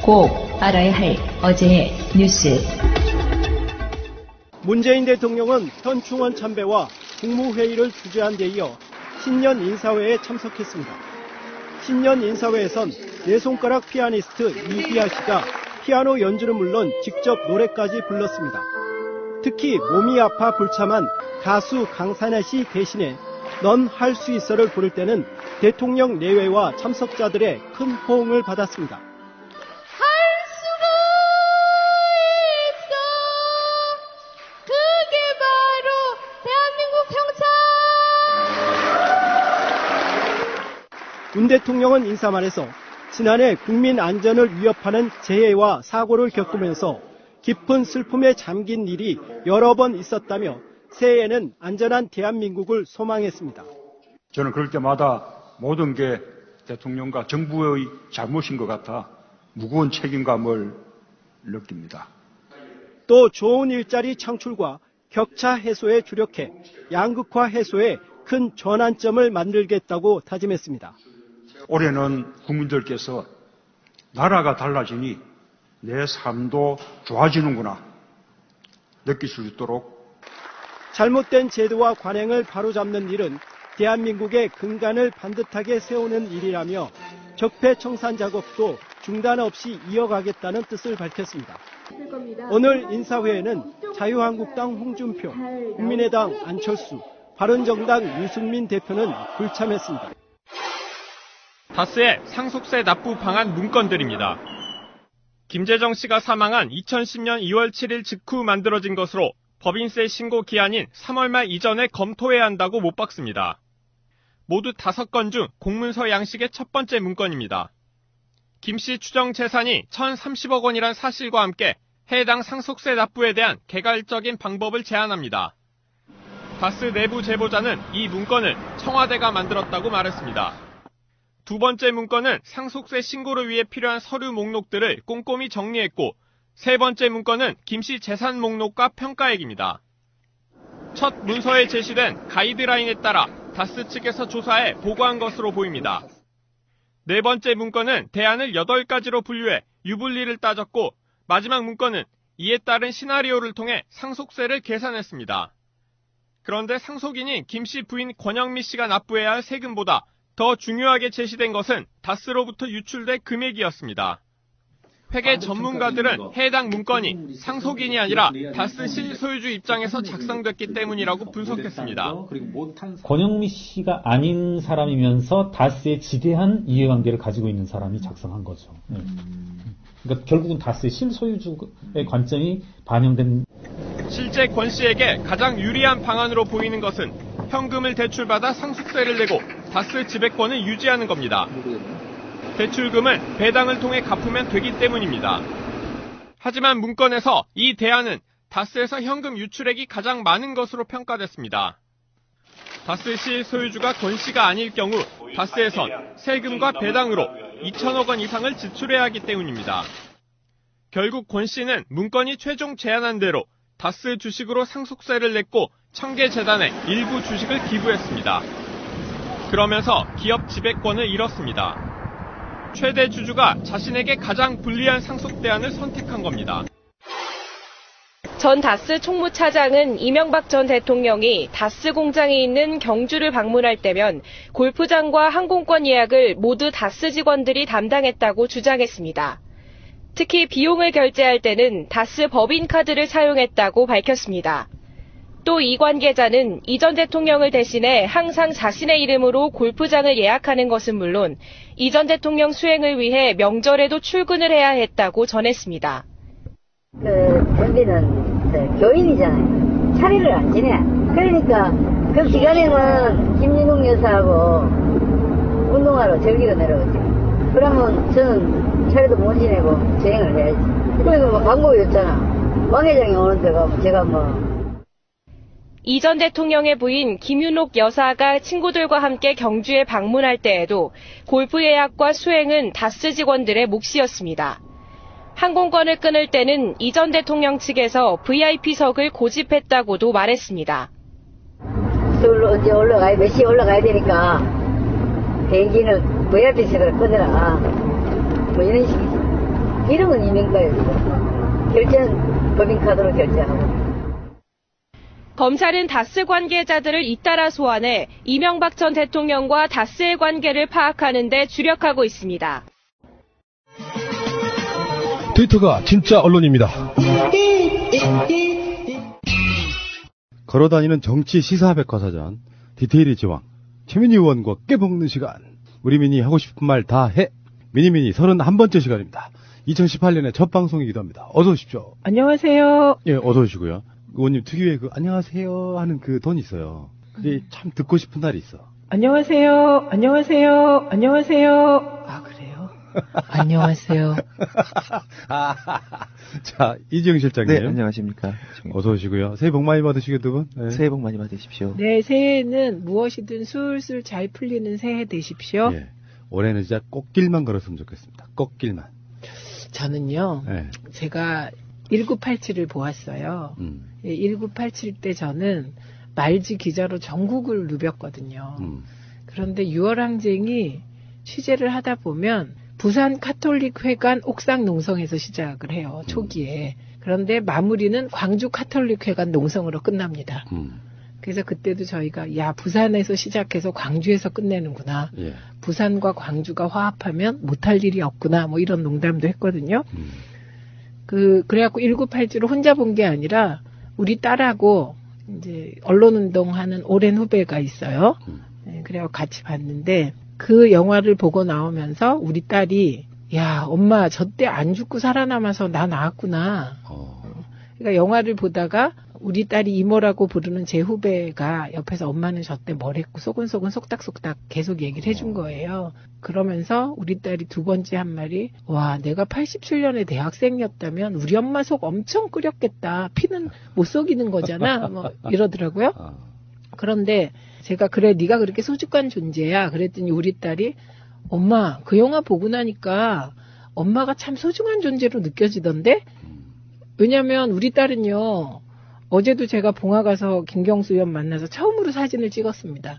꼭 알아야 할 어제의 뉴스. 문재인 대통령은 현 충원 참배와 국무회의를 주재한 데 이어 신년 인사회에 참석했습니다. 신년 인사회에선 네 손가락 피아니스트 이기아 씨가 피아노 연주는 물론 직접 노래까지 불렀습니다. 특히 몸이 아파 불참한 가수 강산혜 씨 대신에 넌 할 수 있어를 부를 때는 대통령 내외와 참석자들의 큰 호응을 받았습니다. 할 수가 있어. 그게 바로 대한민국 경찰. 문 대통령은 인사말에서 지난해 국민 안전을 위협하는 재해와 사고를 겪으면서 깊은 슬픔에 잠긴 일이 여러 번 있었다며 새해에는 안전한 대한민국을 소망했습니다. 저는 그럴 때마다 모든 게 대통령과 정부의 잘못인 것 같아 무거운 책임감을 느낍니다. 또 좋은 일자리 창출과 격차 해소에 주력해 양극화 해소에 큰 전환점을 만들겠다고 다짐했습니다. 올해는 국민들께서 나라가 달라지니 내 삶도 좋아지는구나 느끼실 수 있도록 잘못된 제도와 관행을 바로잡는 일은 대한민국의 근간을 반듯하게 세우는 일이라며 적폐청산 작업도 중단 없이 이어가겠다는 뜻을 밝혔습니다. 오늘 인사회에는 자유한국당 홍준표, 국민의당 안철수, 바른정당 유승민 대표는 불참했습니다. 다스의 상속세 납부 방안 문건들입니다. 김재정 씨가 사망한 2010년 2월 7일 직후 만들어진 것으로 법인세 신고 기한인 3월 말 이전에 검토해야 한다고 못 박습니다. 모두 5건 중 공문서 양식의 첫 번째 문건입니다. 김 씨 추정 재산이 1,030억 원이란 사실과 함께 해당 상속세 납부에 대한 개괄적인 방법을 제안합니다. 다스 내부 제보자는 이 문건을 청와대가 만들었다고 말했습니다. 두 번째 문건은 상속세 신고를 위해 필요한 서류 목록들을 꼼꼼히 정리했고 세 번째 문건은 김 씨 재산 목록과 평가액입니다. 첫 문서에 제시된 가이드라인에 따라 다스 측에서 조사해 보고한 것으로 보입니다. 네 번째 문건은 대안을 8가지로 분류해 유불리를 따졌고 마지막 문건은 이에 따른 시나리오를 통해 상속세를 계산했습니다. 그런데 상속인인 김 씨 부인 권영미 씨가 납부해야 할 세금보다 더 중요하게 제시된 것은 다스로부터 유출된 금액이었습니다. 회계 전문가들은 해당 문건이 상속인이 아니라 다스 실소유주 입장에서 작성됐기 때문이라고 분석했습니다. 권영미 씨가 아닌 사람이면서 다스의 지대한 이해관계를 가지고 있는 사람이 작성한 거죠. 그러니까 결국은 다스의 실소유주의 관점이 반영된. 실제 권 씨에게 가장 유리한 방안으로 보이는 것은 현금을 대출받아 상속세를 내고 다스 지배권을 유지하는 겁니다. 대출금은 배당을 통해 갚으면 되기 때문입니다. 하지만 문건에서 이 대안은 다스에서 현금 유출액이 가장 많은 것으로 평가됐습니다. 다스 시 소유주가 권 씨가 아닐 경우 다스에선 세금과 배당으로 2천억 원 이상을 지출해야 하기 때문입니다. 결국 권 씨는 문건이 최종 제안한 대로 다스 주식으로 상속세를 냈고 청계재단에 일부 주식을 기부했습니다. 그러면서 기업 지배권을 잃었습니다. 최대 주주가 자신에게 가장 불리한 상속 대안을 선택한 겁니다. 전 다스 총무차장은 이명박 전 대통령이 다스 공장이 있는 경주를 방문할 때면 골프장과 항공권 예약을 모두 다스 직원들이 담당했다고 주장했습니다. 특히 비용을 결제할 때는 다스 법인카드를 사용했다고 밝혔습니다. 또 이 관계자는 이 전 대통령을 대신해 항상 자신의 이름으로 골프장을 예약하는 것은 물론 이 전 대통령 수행을 위해 명절에도 출근을 해야 했다고 전했습니다. MB는 교인이잖아요. 차례를 안 지내. 그러니까 그 기간에는 김윤웅 여사하고 운동하러 저기로 내려오죠. 그러면 저는 차례도 못 지내고 저행을 해야지. 그러니까 뭐 방법이었잖아. 왕 회장이 오는 데가 제가 뭐. 이 전 대통령의 부인 김윤옥 여사가 친구들과 함께 경주에 방문할 때에도 골프 예약과 수행은 다스 직원들의 몫이었습니다. 항공권을 끊을 때는 이 전 대통령 측에서 VIP석을 고집했다고도 말했습니다. 서울로 언제 올라가야, 몇 시에 올라가야 되니까 비행기는 VIP석을 끊으라. 뭐 이런 식이죠. 이름은 이명박이었어. 결제는 법인카드로 결제하고. 검찰은 다스 관계자들을 잇따라 소환해 이명박 전 대통령과 다스의 관계를 파악하는 데 주력하고 있습니다. 트위터가 진짜 언론입니다. 걸어다니는 정치 시사백과사전 디테일의 제왕 최민희 의원과 깨먹는 시간. 우리 민희 하고 싶은 말 다 해. 미니미니 31번째 시간입니다. 2018년의 첫 방송이기도 합니다. 어서 오십시오. 안녕하세요. 예, 어서 오시고요. 의원님 특유의 그 안녕하세요 하는 그 톤이 있어요. 그게 참 듣고 싶은 날이 있어. 안녕하세요. 안녕하세요. 안녕하세요. 아, 그래요? 안녕하세요. 자, 이지영 실장님. 네, 안녕하십니까. 어서 오시고요. 새해 복 많이 받으시고 두 분. 네. 새해 복 많이 받으십시오. 네, 새해는 무엇이든 술술 잘 풀리는 새해 되십시오. 예. 올해는 진짜 꽃길만 걸었으면 좋겠습니다. 꽃길만. 저는요, 네. 제가 1987을 보았어요. 1987 때 저는 말지 기자로 전국을 누볐거든요. 그런데 6월 항쟁이 취재를 하다 보면 부산 카톨릭 회관 옥상 농성에서 시작을 해요. 초기에. 그런데 마무리는 광주 카톨릭 회관 농성으로 끝납니다. 그래서 그때도 저희가 야 부산에서 시작해서 광주에서 끝내는구나. 예. 부산과 광주가 화합하면 못할 일이 없구나. 뭐 이런 농담도 했거든요. 그래갖고 1987을 혼자 본 게 아니라 우리 딸하고 이제 언론운동하는 오랜 후배가 있어요. 네, 그래갖고 같이 봤는데 그 영화를 보고 나오면서 우리 딸이 야 엄마 저 때 안 죽고 살아남아서 나 나왔구나. 그러니까 영화를 보다가 우리 딸이 이모라고 부르는 제 후배가 옆에서 엄마는 저 때 뭘 했고 소근소근 속닥속닥 계속 얘기를 해준 거예요. 그러면서 우리 딸이 두 번째 한 말이 와 내가 87년에 대학생이었다면 우리 엄마 속 엄청 끓였겠다. 피는 못 속이는 거잖아. 뭐 이러더라고요. 그런데 제가 그래 네가 그렇게 소중한 존재야. 그랬더니 우리 딸이 엄마 그 영화 보고 나니까 엄마가 참 소중한 존재로 느껴지던데? 왜냐면 우리 딸은요. 어제도 제가 봉화 가서 김경수 의원 만나서 처음으로 사진을 찍었습니다.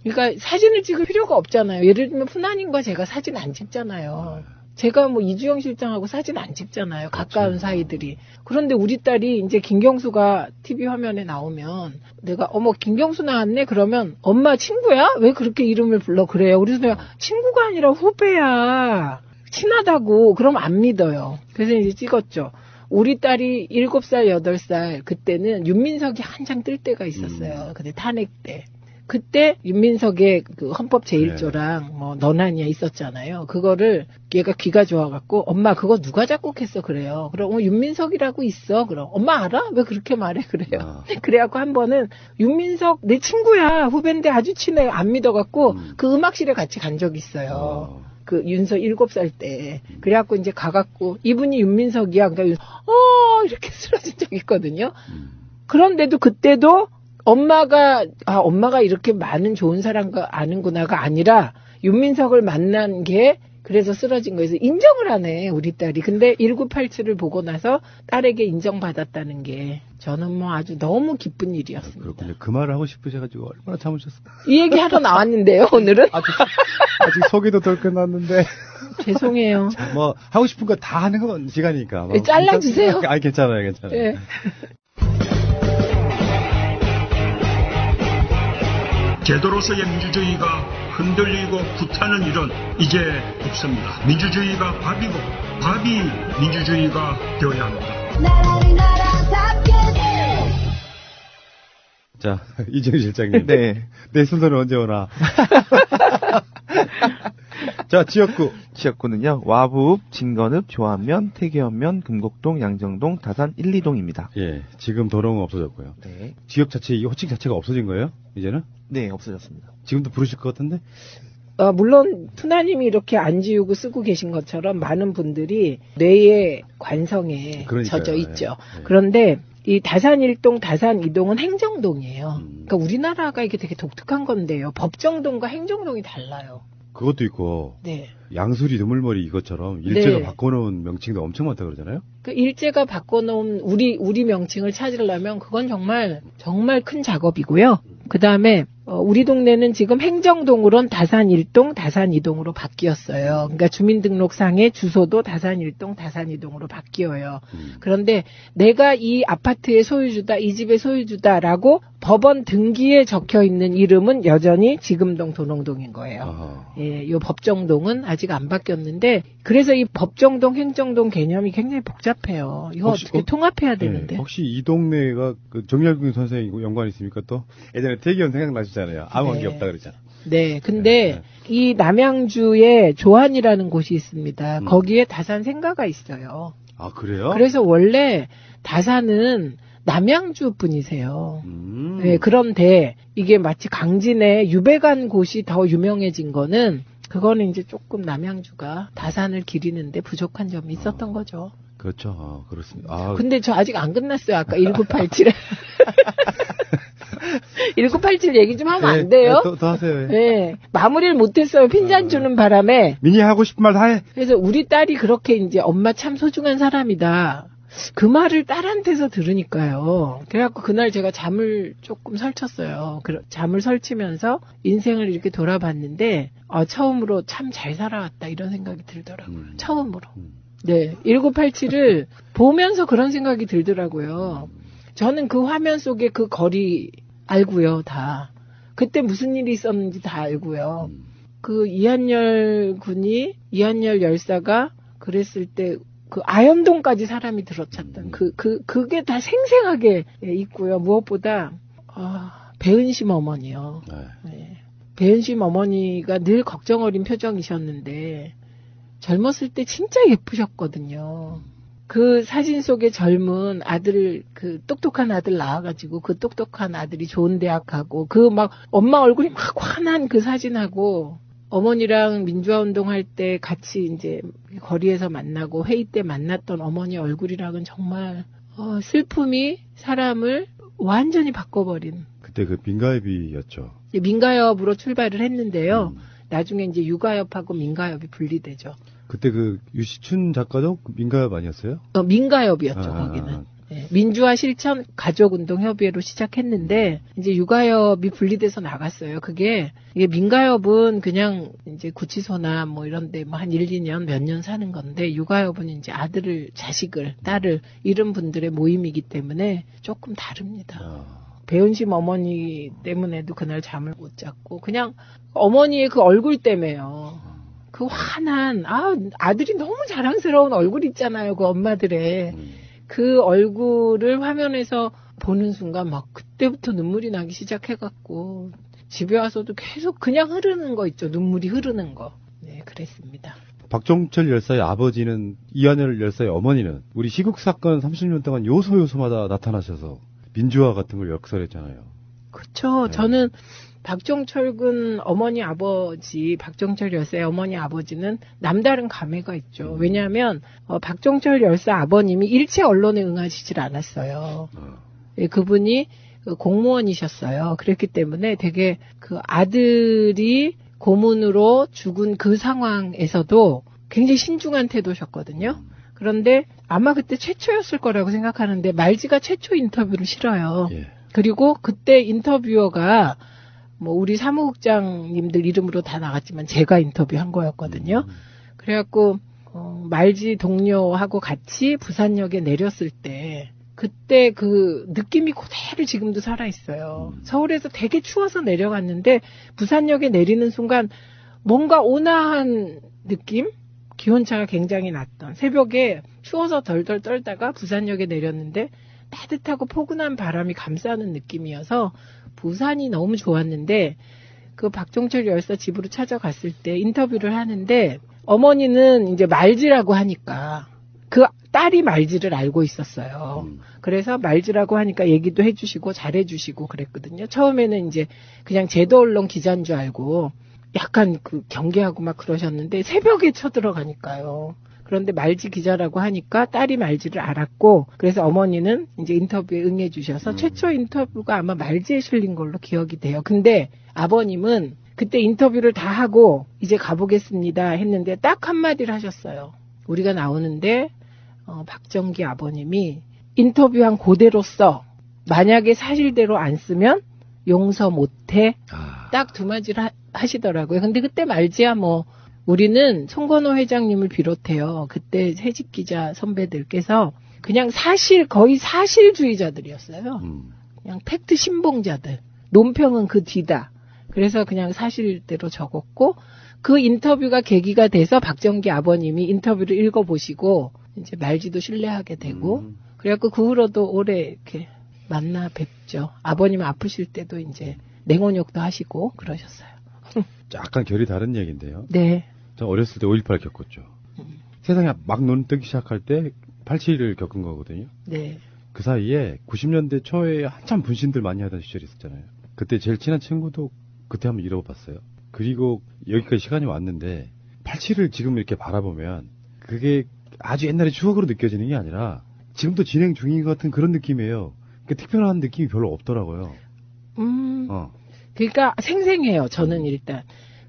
그러니까 사진을 찍을 필요가 없잖아요. 예를 들면 푸나님과 제가 사진 안 찍잖아요. 제가 뭐 이주영 실장하고 사진 안 찍잖아요. 가까운 사이들이. 그런데 우리 딸이 이제 김경수가 TV 화면에 나오면 내가 어머 김경수 나왔네 그러면 엄마 친구야? 왜 그렇게 이름을 불러 그래요? 그래서 내가 친구가 아니라 후배야. 친하다고. 그럼 안 믿어요. 그래서 이제 찍었죠. 우리 딸이 7살, 8살 그때는 윤민석이 한창 뜰 때가 있었어요. 근데 탄핵 때. 그때 윤민석의 그 헌법 제1조랑 뭐 너나니야 있었잖아요. 그거를 얘가 귀가 좋아갖고 엄마 그거 누가 작곡했어 그래요. 그럼 윤민석이라고 있어. 그럼 엄마 알아? 왜 그렇게 말해 그래요. 그래갖고 한 번은 윤민석 내 친구야 후배인데 아주 친해 안 믿어갖고 그 음악실에 같이 간 적이 있어요. 그 윤서 7살 때. 그래갖고 이제 가갖고 이분이 윤민석이야. 그러니까 이렇게 쓰러진 적이 있거든요. 그런데도 그때도 엄마가 이렇게 많은 좋은 사람과 아는구나가 아니라 윤민석을 만난 게 그래서 쓰러진 거에서 인정을 하네 우리 딸이. 근데 1987을 보고 나서 딸에게 인정받았다는 게 저는 뭐 아주 너무 기쁜 일이었습니다. 그렇군요. 그 말을 하고 싶으셔가지고 얼마나 참으셨어요. 이 얘기 하러 나왔는데요 오늘은. 아직 소개도 덜 끝났는데. 죄송해요. 뭐 하고 싶은 거 다 하는 건 시간이니까. 네, 잘라주세요. 괜찮아요. 네. 제도로서의 민주주의가 흔들리고 구타는 일은 이제 없습니다. 민주주의가 밥이고 밥이 민주주의가 되어야 합니다. 자, 이정 실장님. 네. 내 순서는 언제 오나? 자, 지역구는요. 와부읍, 진건읍, 조안면, 태계원면, 금곡동, 양정동, 다산 1, 2동입니다. 예, 지금 도로는 없어졌고요. 네. 지역 자체, 이 호칭 자체가 없어진 거예요? 이제는? 네, 없어졌습니다. 지금도 부르실 것 같은데? 물론 푸나님이 이렇게 안 지우고 쓰고 계신 것처럼 많은 분들이 뇌의 관성에 젖어 있죠. 네. 그런데 이 다산 1동, 다산 2동은 행정동이에요. 그러니까 우리나라가 이게 되게 독특한 건데요. 법정동과 행정동이 달라요. 그것도 있고, 네. 양수리 드물머리 이것처럼 일제가 네. 바꿔놓은 명칭도 엄청 많다 그러잖아요. 그 일제가 바꿔놓은 우리 명칭을 찾으려면 그건 정말 큰 작업이고요. 그 다음에 우리 동네는 지금 행정동으론 다산 1동, 다산 2동으로 바뀌었어요. 그러니까 주민등록상의 주소도 다산 1동, 다산 2동으로 바뀌어요. 그런데 내가 이 아파트의 소유주다, 이 집의 소유주다라고 법원 등기에 적혀 있는 이름은 여전히 지금동 도농동인 거예요. 예, 이 법정동은 아직 안 바뀌었는데 그래서 이 법정동, 행정동 개념이 굉장히 복잡해요. 이거 어떻게 통합해야 되는데. 혹시 이 동네가 그 정렬근 선생님 연관 있습니까 또? 예전에 대기원 생각나시잖아요. 아무 관계 없다 그러잖아. 네, 근데 이 남양주에 조안이라는 곳이 있습니다. 거기에 다산 생가가 있어요. 아, 그래요? 그래서 원래 다산은 남양주 분이세요. 네, 그런데 이게 마치 강진에 유배간 곳이 더 유명해진 거는 그거는 이제 조금 남양주가 다산을 기리는데 부족한 점이 있었던 거죠. 그렇죠. 그렇습니다. 근데 저 아직 안 끝났어요. 아까 1987에. 1987 얘기 좀 하면 안 돼요? 더 하세요. 네. 마무리를 못했어요. 핀잔 주는 바람에. 미니 하고 싶은 말 다 해. 그래서 우리 딸이 그렇게 이제 엄마 참 소중한 사람이다. 그 말을 딸한테서 들으니까요. 그래갖고 그날 제가 잠을 조금 설쳤어요. 잠을 설치면서 인생을 이렇게 돌아봤는데, 처음으로 참 잘 살아왔다 이런 생각이 들더라고요. 처음으로. 네. 1987을 보면서 그런 생각이 들더라고요. 저는 그 화면 속에 그 거리 알고요, 다. 그때 무슨 일이 있었는지 다 알고요. 그 이한열 군이, 이한열 열사가 그랬을 때 그 아현동까지 사람이 들어찼던 그게 다 생생하게 있고요. 무엇보다, 배은심 어머니요. 네. 배은심 어머니가 늘 걱정 어린 표정이셨는데, 젊었을 때 진짜 예쁘셨거든요. 그 사진 속에 젊은 아들, 그 똑똑한 아들 나와가지고 그 똑똑한 아들이 좋은 대학 가고 그 막 엄마 얼굴이 막 환한 그 사진하고 어머니랑 민주화 운동할 때 같이 이제 거리에서 만나고 회의 때 만났던 어머니 얼굴이랑은 정말 슬픔이 사람을 완전히 바꿔버린. 그때 그 민가협이었죠. 민가협으로 출발을 했는데요. 나중에 이제 유가협하고 민가협이 분리되죠. 그때 그 유시춘 작가도 민가협 아니었어요? 민가협이었죠, 거기는. 네, 민주화 실천 가족운동협의회로 시작했는데, 이제 유가협이 분리돼서 나갔어요. 이게 민가협은 그냥 이제 구치소나 뭐 이런데 뭐 한 1, 2년 몇 년 사는 건데, 유가협은 이제 아들을, 자식을, 딸을 잃은 분들의 모임이기 때문에 조금 다릅니다. 배은심 어머니 때문에도 그날 잠을 못 잤고, 그냥 어머니의 그 얼굴 때문에요. 그 환한, 아들이 너무 자랑스러운 얼굴 있잖아요, 그 엄마들의. 그 얼굴을 화면에서 보는 순간 막 그때부터 눈물이 나기 시작해갖고, 집에 와서도 계속 그냥 흐르는 거 있죠, 눈물이 흐르는 거. 네, 그랬습니다. 박종철 열사의 아버지는, 이한열 열사의 어머니는, 우리 시국사건 30년 동안 요소마다 나타나셔서, 민주화 같은 걸 역설했잖아요. 그렇죠. 네. 저는 박종철 군 어머니 아버지, 박종철 열사의 어머니 아버지는 남다른 감회가 있죠. 왜냐하면 박종철 열사 아버님이 일체 언론에 응하시질 않았어요. 예, 그분이 공무원이셨어요. 그랬기 때문에 되게 그 아들이 고문으로 죽은 그 상황에서도 굉장히 신중한 태도셨거든요. 그런데 아마 그때 최초였을 거라고 생각하는데 말지가 최초 인터뷰를 실어요. 예. 그리고 그때 인터뷰어가 뭐 우리 사무국장님들 이름으로 다 나갔지만 제가 인터뷰한 거였거든요. 그래갖고 말지 동료하고 같이 부산역에 내렸을 때 그때 그 느낌이 그대로 지금도 살아있어요. 서울에서 되게 추워서 내려갔는데 부산역에 내리는 순간 뭔가 온화한 느낌? 기온차가 굉장히 났던 새벽에 추워서 덜덜 떨다가 부산역에 내렸는데 따뜻하고 포근한 바람이 감싸는 느낌이어서 부산이 너무 좋았는데 그 박종철 열사 집으로 찾아갔을 때 인터뷰를 하는데 어머니는 이제 말지라고 하니까 그 딸이 말지를 알고 있었어요. 그래서 말지라고 하니까 얘기도 해주시고 잘해주시고 그랬거든요. 처음에는 이제 그냥 제도 언론 기자인 줄 알고 약간 그 경계하고 막 그러셨는데 새벽에 쳐들어가니까요. 그런데 말지 기자라고 하니까 딸이 말지를 알았고 그래서 어머니는 이제 인터뷰에 응해 주셔서 최초 인터뷰가 아마 말지에 실린 걸로 기억이 돼요. 근데 아버님은 그때 인터뷰를 다 하고 이제 가보겠습니다 했는데 딱 한마디를 하셨어요. 우리가 나오는데 박정기 아버님이 인터뷰한 그대로 써. 만약에 사실대로 안 쓰면 용서 못해. 딱 두 마디를 하시더라고요. 근데 그때 말지야 뭐 우리는 송건호 회장님을 비롯해요. 그때 해직 기자 선배들께서 그냥 거의 사실주의자들이었어요. 그냥 팩트 신봉자들. 논평은 그 뒤다. 그래서 그냥 사실대로 적었고 그 인터뷰가 계기가 돼서 박정기 아버님이 인터뷰를 읽어보시고 이제 말지도 신뢰하게 되고 그래갖고 그 후로도 오래 이렇게 만나 뵙죠. 아버님 아프실 때도 이제 냉온욕도 하시고 그러셨어요. 약간 결이 다른 얘기인데요. 네. 저 어렸을 때 5.18 겪었죠. 세상에 막 눈 뜨기 시작할 때 87을 겪은 거거든요. 네. 그 사이에 90년대 초에 한참 분신들 많이 하던 시절이 있었잖아요. 그때 제일 친한 친구도 그때 한번 잃어봤어요. 그리고 여기까지 시간이 왔는데 87을 지금 이렇게 바라보면 그게 아주 옛날의 추억으로 느껴지는 게 아니라 지금도 진행 중인 것 같은 그런 느낌이에요. 그러니까 특별한 느낌이 별로 없더라고요. 그러니까 생생해요. 저는 일단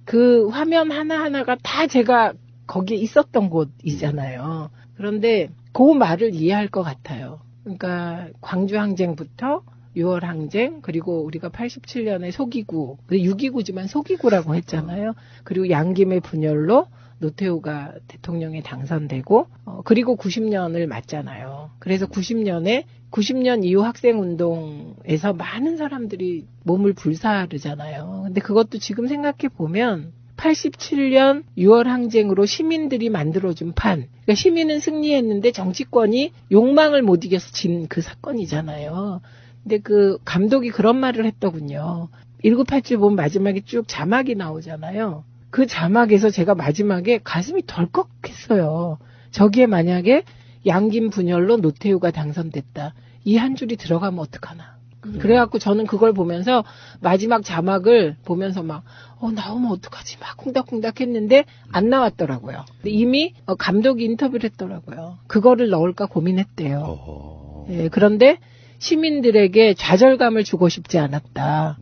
그 화면 하나하나가 다 제가 거기에 있었던 곳이잖아요. 그런데 그 말을 이해할 것 같아요. 그러니까 광주 항쟁부터 6월 항쟁, 그리고 우리가 87년에 소기구, 6.29지만 소기구라고 했잖아요. 그리고 양김의 분열로 노태우가 대통령에 당선되고, 그리고 90년을 맞잖아요. 그래서 90년 이후 학생운동에서 많은 사람들이 몸을 불사르잖아요. 근데 그것도 지금 생각해 보면 87년 6월 항쟁으로 시민들이 만들어준 판. 그러니까 시민은 승리했는데 정치권이 욕망을 못 이겨서 진 그 사건이잖아요. 근데 그 감독이 그런 말을 했더군요. 1987 보면 마지막에 쭉 자막이 나오잖아요. 그 자막에서 제가 마지막에 가슴이 덜컥했어요. 저기에 만약에 양김 분열로 노태우가 당선됐다. 이 한 줄이 들어가면 어떡하나. 그래갖고 저는 그걸 보면서 마지막 자막을 보면서 막 나오면 어떡하지 막 쿵닥쿵닥 했는데 안 나왔더라고요. 근데 이미 감독이 인터뷰를 했더라고요. 그거를 넣을까 고민했대요. 네, 그런데 시민들에게 좌절감을 주고 싶지 않았다.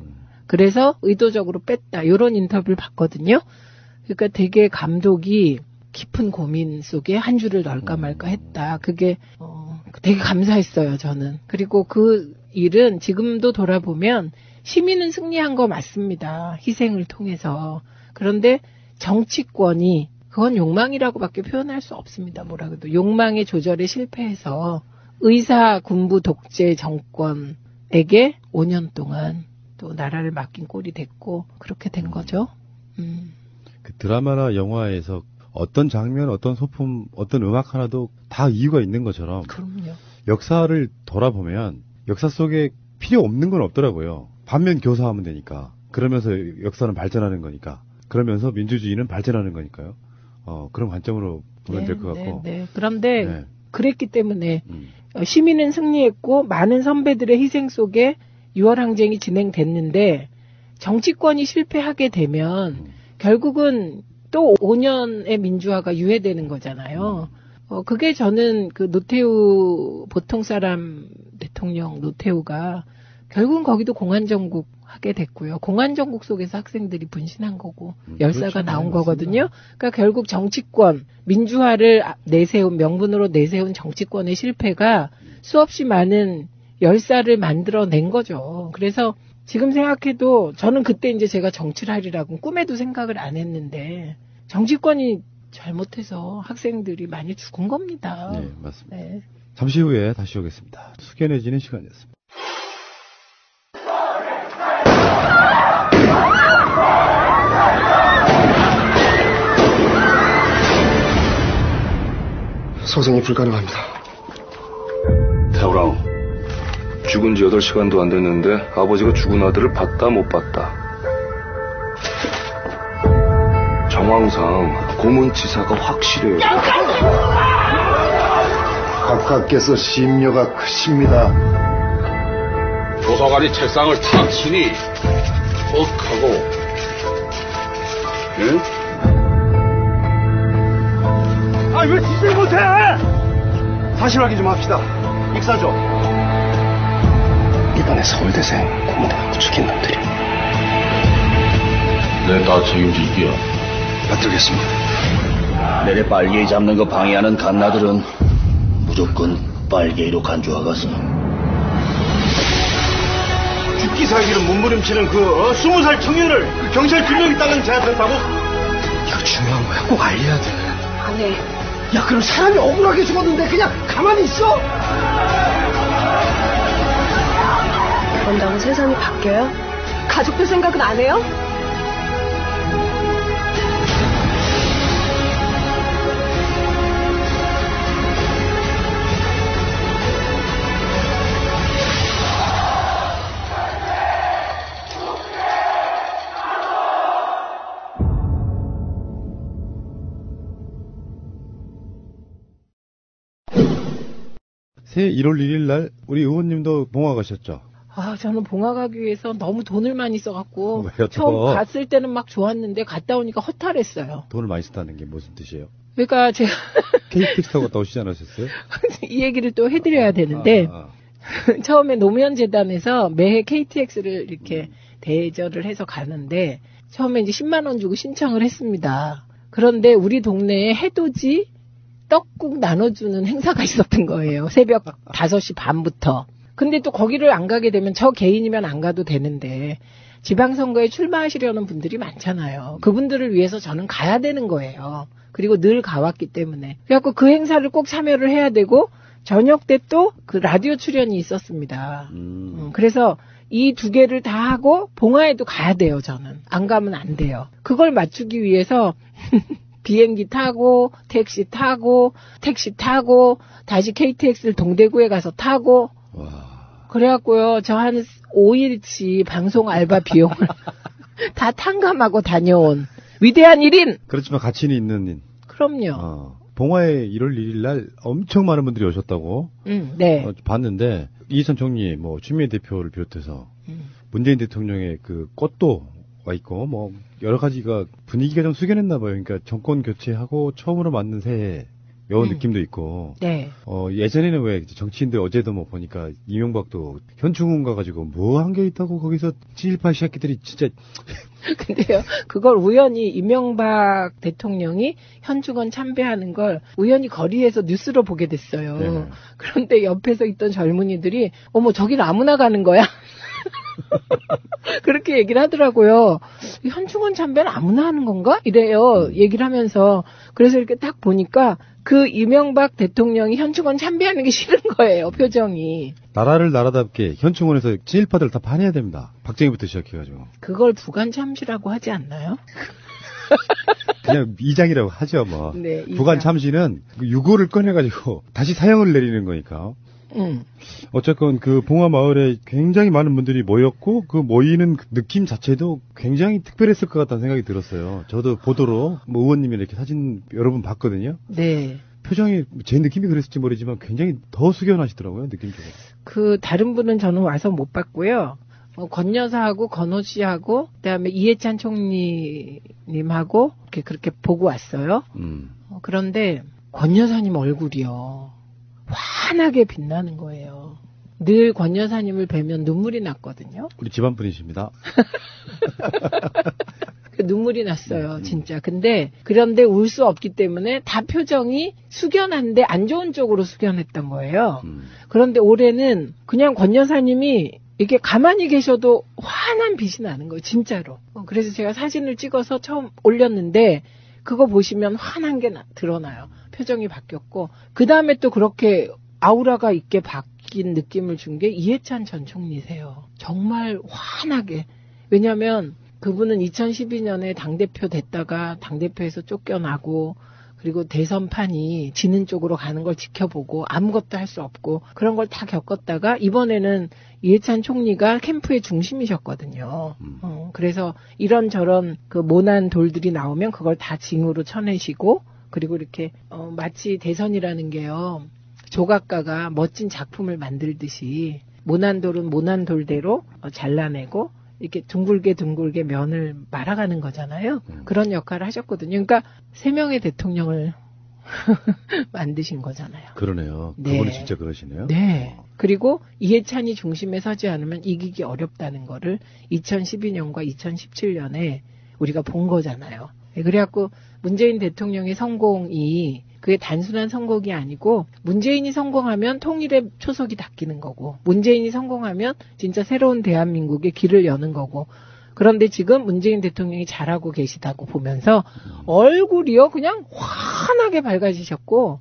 그래서 의도적으로 뺐다. 이런 인터뷰를 봤거든요. 그러니까 되게 감독이 깊은 고민 속에 한 줄을 넣을까 말까 했다. 그게 되게 감사했어요, 저는. 그리고 그 일은 지금도 돌아보면 시민은 승리한 거 맞습니다. 희생을 통해서. 그런데 정치권이 그건 욕망이라고밖에 표현할 수 없습니다. 뭐라 그래도 욕망의 조절에 실패해서 의사 군부 독재 정권에게 5년 동안 또 나라를 맡긴 꼴이 됐고 그렇게 된 거죠. 그 드라마나 영화에서 어떤 장면, 어떤 소품, 어떤 음악 하나도 다 이유가 있는 것처럼 그럼요. 역사를 돌아보면 역사 속에 필요 없는 건 없더라고요. 반면 교사하면 되니까. 그러면서 역사는 발전하는 거니까. 그러면서 민주주의는 발전하는 거니까요. 그런 관점으로 보면 될 것 같고. 네. 그런데 그랬기 때문에 시민은 승리했고 많은 선배들의 희생 속에 6월 항쟁이 진행됐는데 정치권이 실패하게 되면 결국은 또 5년의 민주화가 유예되는 거잖아요. 그게 저는 그 노태우 보통 사람 대통령 노태우가 결국은 거기도 공안정국 하게 됐고요. 공안정국 속에서 학생들이 분신한 거고 열사가 그렇죠. 나온 거거든요. 그러니까 결국 정치권 민주화를 명분으로 내세운 정치권의 실패가 수없이 많은 열사를 만들어낸 거죠. 그래서 지금 생각해도 저는 그때 이제 제가 정치를 하리라고는 꿈에도 생각을 안 했는데 정치권이 잘못해서 학생들이 많이 죽은 겁니다. 네, 맞습니다. 네. 잠시 후에 다시 오겠습니다. 숙연해지는 시간이었습니다. 소생이 불가능합니다. 태우랑, 죽은 지 8시간도 안 됐는데 아버지가 죽은 아들을 봤다 못 봤다. 정황상 고문치사가 확실해요. 각하께서 심려가 크십니다. 조사관이 책상을 탁 치니 뻑하고 응? 왜 짓을 못해? 사실 확인 좀 합시다. 익사죠. 이번에 서울대생 고문당하고 죽인 놈들이 내 다 책임질게요. 받들겠습니다. 내래 빨갱이 잡는 거 방해하는 갓나들은 무조건 빨갱이로 간주하겠어. 특기 사기를 몸부림치는 그 20살 청년을 그 경찰 2명이 딸랑 제압했다고? 이거 중요한 거야. 꼭 알려야 돼. 안 해. 야, 그럼 사람이 억울하게 죽었는데 그냥 가만히 있어? 그런다고 세상이 바뀌어요? 가족들 생각은 안 해요? 새 1월 1일 날 우리 의원님도 봉화 가셨죠? 아, 저는 봉화 가기 위해서 너무 돈을 많이 써갖고 왜요, 처음 갔을 때는 막 좋았는데 갔다 오니까 허탈했어요. 돈을 많이 썼다는 게 무슨 뜻이에요? 그러니까 제가 KTX 타고 갔다 오시지 않으셨어요? 이 얘기를 또 해드려야 되는데 처음에 노무현 재단에서 매해 KTX를 이렇게 대절을 해서 가는데 처음에 이제 10만 원 주고 신청을 했습니다. 그런데 우리 동네에 해돋이 떡국 나눠주는 행사가 있었던 거예요. 새벽 5시 반부터. 근데 또 거기를 안 가게 되면 저 개인이면 안 가도 되는데 지방선거에 출마하시려는 분들이 많잖아요. 그분들을 위해서 저는 가야 되는 거예요. 그리고 늘 가왔기 때문에. 그래갖고 그 행사를 꼭 참여를 해야 되고 저녁 때 또 그 라디오 출연이 있었습니다. 그래서 이 두 개를 다 하고 봉화에도 가야 돼요, 저는. 안 가면 안 돼요. 그걸 맞추기 위해서 비행기 타고 택시 타고 다시 KTX를 동대구에 가서 타고 그래갖고요 저 한 5일치 방송 알바 비용을 다 탕감하고 다녀온 위대한 1인. 그렇지만 가치는 있는 인. 그럼요. 봉화에 1월 1일 날 엄청 많은 분들이 오셨다고 네. 봤는데 이해찬 총리, 뭐 추미애 대표를 비롯해서 문재인 대통령의 그 꽃도 와 있고 뭐 여러 가지가 분위기가 좀 숙연했나 봐요. 그러니까 정권 교체하고 처음으로 맞는 새해 요 느낌도 있고. 네. 예전에는 왜 정치인들 어제도 뭐 보니까 이명박도 현충원 가가지고 뭐 한 게 있다고 거기서 친일파 새끼들이 진짜. 근데요, 그걸 우연히 이명박 대통령이 현충원 참배하는 걸 우연히 거리에서 뉴스로 보게 됐어요. 네. 그런데 옆에서 있던 젊은이들이 어머 저길 아무나 가는 거야? 그렇게 얘기를 하더라고요. 현충원 참배는 아무나 하는 건가? 이래요. 얘기를 하면서. 그래서 이렇게 딱 보니까 그 이명박 대통령이 현충원 참배하는 게 싫은 거예요. 표정이. 나라를 나라답게 현충원에서 친일파들 다 반해야 됩니다. 박정희부터 시작해가지고. 그걸 부관 참시라고 하지 않나요? 그냥 이장이라고 하죠, 뭐. 네, 부관 참시는 유고를 꺼내가지고 다시 사형을 내리는 거니까. 어쨌건 그 봉화 마을에 굉장히 많은 분들이 모였고 그 모이는 느낌 자체도 굉장히 특별했을 것 같다는 생각이 들었어요. 저도 보도로 뭐 의원님이 이렇게 사진 여러 번 봤거든요. 네. 표정이 제 느낌이 그랬을지 모르지만 굉장히 더 숙연하시더라고요, 느낌적으로. 그 다른 분은 저는 와서 못 봤고요. 권 여사하고 건호 씨하고 그다음에 이해찬 총리님하고 그렇게 보고 왔어요. 그런데 권 여사님 얼굴이요. 환하게 빛나는 거예요. 늘 권 여사님을 뵈면 눈물이 났거든요. 우리 집안 분이십니다. 눈물이 났어요, 진짜. 그런데 울 수 없기 때문에 다 표정이 숙연한데 안 좋은 쪽으로 숙연했던 거예요. 그런데 올해는 그냥 권 여사님이 이렇게 가만히 계셔도 환한 빛이 나는 거예요, 진짜로. 그래서 제가 사진을 찍어서 처음 올렸는데 그거 보시면 환한 게 드러나요. 표정이 바뀌었고 그 다음에 또 그렇게 아우라가 있게 바뀐 느낌을 준 게 이해찬 전 총리세요. 정말 환하게. 왜냐하면 그분은 2012년에 당대표 됐다가 당대표에서 쫓겨나고 그리고 대선판이 지는 쪽으로 가는 걸 지켜보고 아무것도 할 수 없고 그런 걸 다 겪었다가 이번에는 이해찬 총리가 캠프의 중심이셨거든요. 그래서 이런저런 그 모난 돌들이 나오면 그걸 다 징후로 쳐내시고 그리고 이렇게 마치 대선이라는 게요. 조각가가 멋진 작품을 만들듯이 모난돌은 모난돌대로 잘라내고 이렇게 둥글게 면을 말아가는 거잖아요. 그런 역할을 하셨거든요. 그러니까 3명의 대통령을 만드신 거잖아요. 그러네요. 네. 그분이 진짜 그러시네요. 네. 그리고 이해찬이 중심에 서지 않으면 이기기 어렵다는 거를 2012년과 2017년에 우리가 본 거잖아요. 그래갖고 문재인 대통령의 성공이 그게 단순한 선거기 아니고 문재인이 성공하면 통일의 초석이 닦이는 거고 문재인이 성공하면 진짜 새로운 대한민국의 길을 여는 거고 그런데 지금 문재인 대통령이 잘하고 계시다고 보면서 얼굴이요 그냥 환하게 밝아지셨고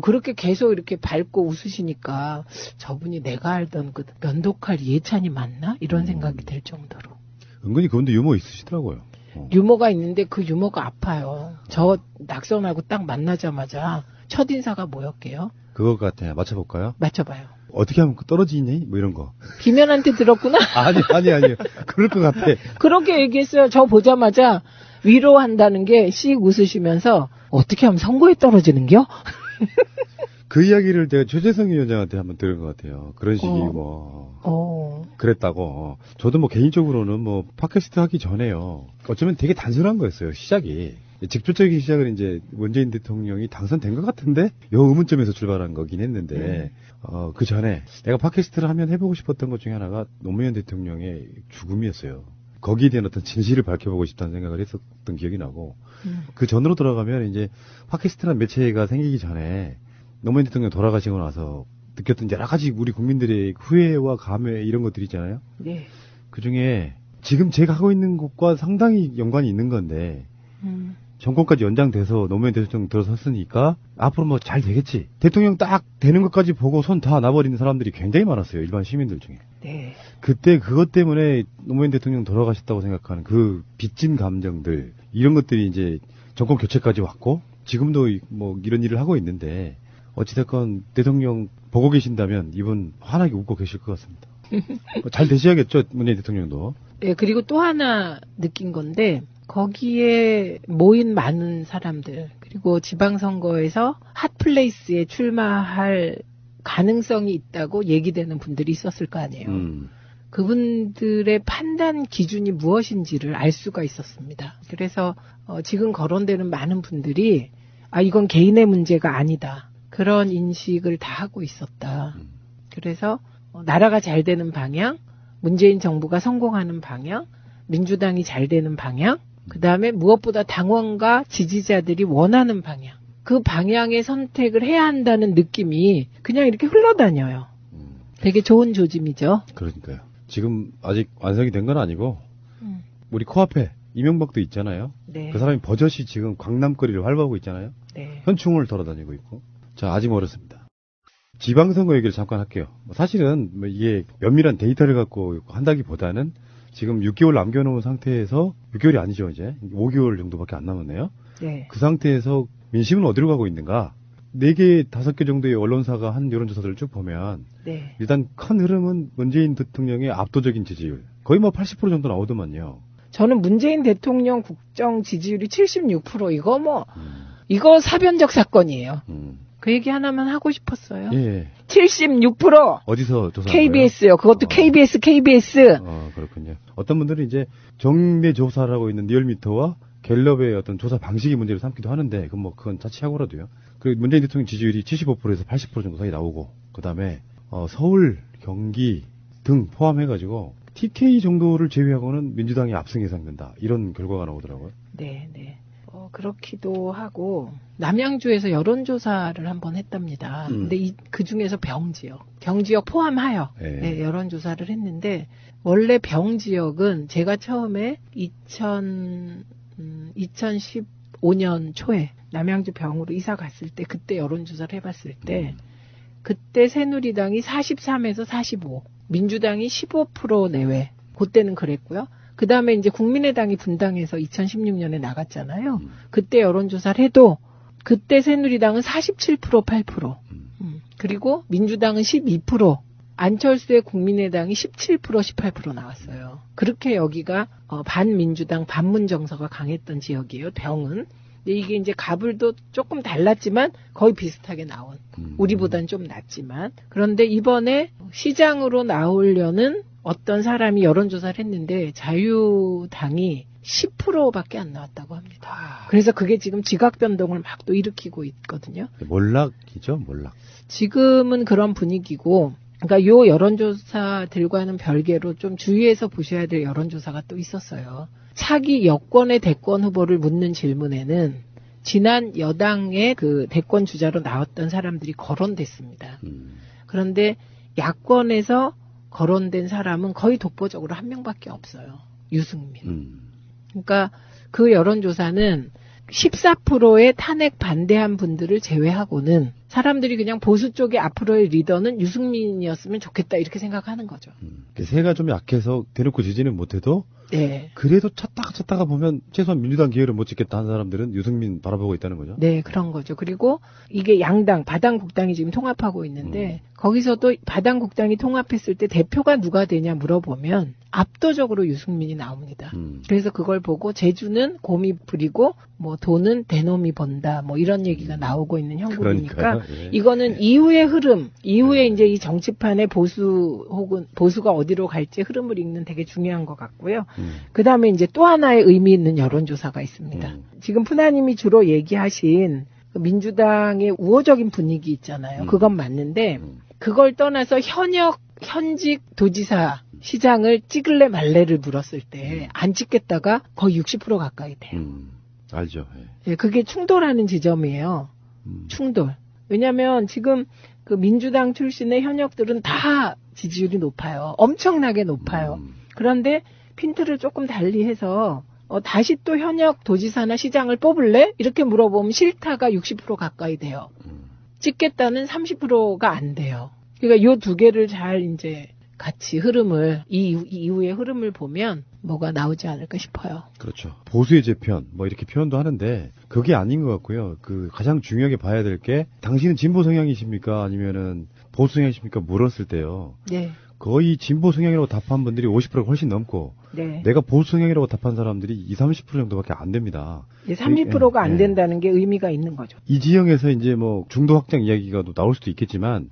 그렇게 계속 이렇게 밝고 웃으시니까 저분이 내가 알던 그 면도칼 이해찬이 맞나? 이런 생각이 들 정도로. 은근히 그분도 유머 있으시더라고요. 유머가 있는데 그 유머가 아파요. 저 낙선하고 딱 만나자마자 첫인사가 뭐였게요? 그거 같아요. 맞춰볼까요? 맞춰봐요. 어떻게 하면 떨어지니? 뭐 이런 거. 김연한테 들었구나? 아니요. 그럴 것 같아. 그렇게 얘기했어요. 저 보자마자 위로한다는 게 씩 웃으시면서 어떻게 하면 선거에 떨어지는겨? 그 이야기를 제가 최재성 위원장한테 한번 들은 것 같아요. 그런 식이 그랬다고. 저도 뭐 개인적으로는 뭐 팟캐스트 하기 전에요. 어쩌면 되게 단순한 거였어요. 시작이. 직접적인 시작은 이제 문재인 대통령이 당선된 것 같은데 요 의문점에서 출발한 거긴 했는데 그 전에 내가 팟캐스트를 하면 해보고 싶었던 것 중에 하나가 노무현 대통령의 죽음이었어요. 거기에 대한 어떤 진실을 밝혀보고 싶다는 생각을 했었던 기억이 나고 그 전으로 돌아가면 이제 팟캐스트라는 매체가 생기기 전에 노무현 대통령 돌아가시고 나서 느꼈던 여러 가지 우리 국민들의 후회와 감회 이런 것들이 있잖아요. 네. 그중에 지금 제가 하고 있는 것과 상당히 연관이 있는 건데 정권까지 연장돼서 노무현 대통령 들어섰으니까 앞으로 뭐 잘 되겠지. 대통령 딱 되는 것까지 보고 손 다 놔버리는 사람들이 굉장히 많았어요. 일반 시민들 중에. 네. 그때 그것 때문에 노무현 대통령 돌아가셨다고 생각하는 그 빚진 감정들 이런 것들이 이제 정권 교체까지 왔고 지금도 뭐 이런 일을 하고 있는데 어찌됐건 대통령 보고 계신다면 이분 환하게 웃고 계실 것 같습니다. 잘 되셔야겠죠, 문재인 대통령도. 네, 그리고 또 하나 느낀 건데 거기에 모인 많은 사람들 그리고 지방선거에서 핫플레이스에 출마할 가능성이 있다고 얘기되는 분들이 있었을 거 아니에요. 그분들의 판단 기준이 무엇인지를 알 수가 있었습니다. 그래서 지금 거론되는 많은 분들이 이건 개인의 문제가 아니다. 그런 인식을 다 하고 있었다. 그래서 나라가 잘 되는 방향, 문재인 정부가 성공하는 방향, 민주당이 잘 되는 방향, 그 다음에 무엇보다 당원과 지지자들이 원하는 방향. 그 방향의 선택을 해야 한다는 느낌이 그냥 이렇게 흘러다녀요. 되게 좋은 조짐이죠. 그러니까요. 지금 아직 완성이 된 건 아니고 우리 코앞에 이명박도 있잖아요. 네. 그 사람이 버젓이 지금 강남거리를 활보하고 있잖아요. 네. 현충을 돌아다니고 있고. 자, 아직 멀었습니다. 지방선거 얘기를 잠깐 할게요. 사실은 이게 면밀한 데이터를 갖고 한다기보다는 지금 6개월 남겨놓은 상태에서 6개월이 아니죠 이제 5개월 정도밖에 안 남았네요. 네. 그 상태에서 민심은 어디로 가고 있는가? 4개, 5개 정도의 언론사가 한 여론조사들을 쭉 보면 네. 일단 큰 흐름은 문재인 대통령의 압도적인 지지율 거의 뭐 80% 정도 나오더만요. 저는 문재인 대통령 국정 지지율이 76% 이거 사변적 사건이에요. 그 얘기 하나만 하고 싶었어요. 예. 76%. 어디서 조사한 KBS요. 그것도 KBS. 그렇군요. 어떤 분들은 이제 정례 조사를 하고 있는 리얼미터와 갤럽의 어떤 조사 방식이 문제를 삼기도 하는데, 그건 자취하고라도요. 그 문재인 대통령 지지율이 75%에서 80% 정도 사이 나오고, 그 다음에, 서울, 경기 등 포함해가지고, TK 정도를 제외하고는 민주당이 압승 예상된다. 이런 결과가 나오더라고요. 네. 그렇기도 하고, 남양주에서 여론조사를 한번 했답니다. 근데 그 중에서 경지역 포함하여, 네, 여론조사를 했는데, 원래 병지역은 제가 처음에 2015년 초에 남양주 병으로 이사 갔을 때 그때 여론조사를 해봤을 때 그때 새누리당이 43에서 45, 민주당이 15% 내외. 그때는 그랬고요. 그 다음에 이제 국민의당이 분당해서 2016년에 나갔잖아요. 그때 여론조사를 해도 그때 새누리당은 47%, 8%. 그리고 민주당은 12%. 안철수의 국민의당이 17%, 18% 나왔어요. 그렇게 여기가 반민주당, 반문정서가 강했던 지역이에요. 병은. 근데 이게 이제 가불도 조금 달랐지만 거의 비슷하게 나온. 우리보단 좀 낫지만. 그런데 이번에 시장으로 나오려는 어떤 사람이 여론조사를 했는데 자유당이 10%밖에 안 나왔다고 합니다. 그래서 그게 지금 지각 변동을 막 또 일으키고 있거든요. 몰락이죠, 몰락. 지금은 그런 분위기고, 그러니까 요 여론조사들과는 별개로 좀 주의해서 보셔야 될 여론조사가 또 있었어요. 차기 여권의 대권 후보를 묻는 질문에는 지난 여당의 그 대권 주자로 나왔던 사람들이 거론됐습니다. 그런데 야권에서 거론된 사람은 거의 독보적으로 한 명밖에 없어요. 유승민. 그러니까 그 여론조사는 14%의 탄핵 반대한 분들을 제외하고는 사람들이 그냥 보수 쪽의 앞으로의 리더는 유승민이었으면 좋겠다 이렇게 생각하는 거죠. 세가 좀 약해서 대놓고 지지는 못해도 네. 그래도 찾다가 보면 최소한 민주당 기회를 못 찍겠다 하는 사람들은 유승민 바라보고 있다는 거죠. 네, 그런 거죠. 그리고 이게 양당, 바당국당이 지금 통합하고 있는데 거기서도 바당국당이 통합했을 때 대표가 누가 되냐 물어보면 압도적으로 유승민이 나옵니다. 그래서 그걸 보고 제주는 곰이 부리고 뭐 돈은 대놈이 번다 뭐 이런 얘기가 나오고 있는 형국이니까 예. 이거는 이후의 흐름, 이후에 이제 이 정치판의 보수 혹은 보수가 어디로 갈지 흐름을 읽는 되게 중요한 것 같고요. 그 다음에 이제 또 하나의 의미 있는 여론조사가 있습니다. 지금 푸나님이 주로 얘기하신 그 민주당의 우호적인 분위기 있잖아요. 그건 맞는데 그걸 떠나서 현직 도지사 시장을 찍을래 말래를 물었을 때 안 찍겠다가 거의 60% 가까이 돼요. 알죠. 예, 그게 충돌하는 지점이에요. 충돌. 왜냐하면 지금 그 민주당 출신의 현역들은 다 지지율이 높아요. 엄청나게 높아요. 그런데 핀트를 조금 달리해서 다시 또 현역 도지사나 시장을 뽑을래? 이렇게 물어보면 싫다가 60% 가까이 돼요. 찍겠다는 30%가 안 돼요. 그러니까 요 두 개를 잘 이제 같이 흐름을 이후의 흐름을 보면 뭐가 나오지 않을까 싶어요. 그렇죠. 보수의 재편 뭐 이렇게 표현도 하는데 그게 아닌 것 같고요. 그 가장 중요하게 봐야 될 게 당신은 진보 성향이십니까 아니면은 보수 성향이십니까 물었을 때요. 네. 거의 진보 성향이라고 답한 분들이 50%가 훨씬 넘고 네. 내가 보수 성향이라고 답한 사람들이 20-30% 정도밖에 안 됩니다. 30%가 안 된다는 게 의미가 있는 거죠. 이 지형에서 이제 뭐 중도 확장 이야기가 나올 수도 있겠지만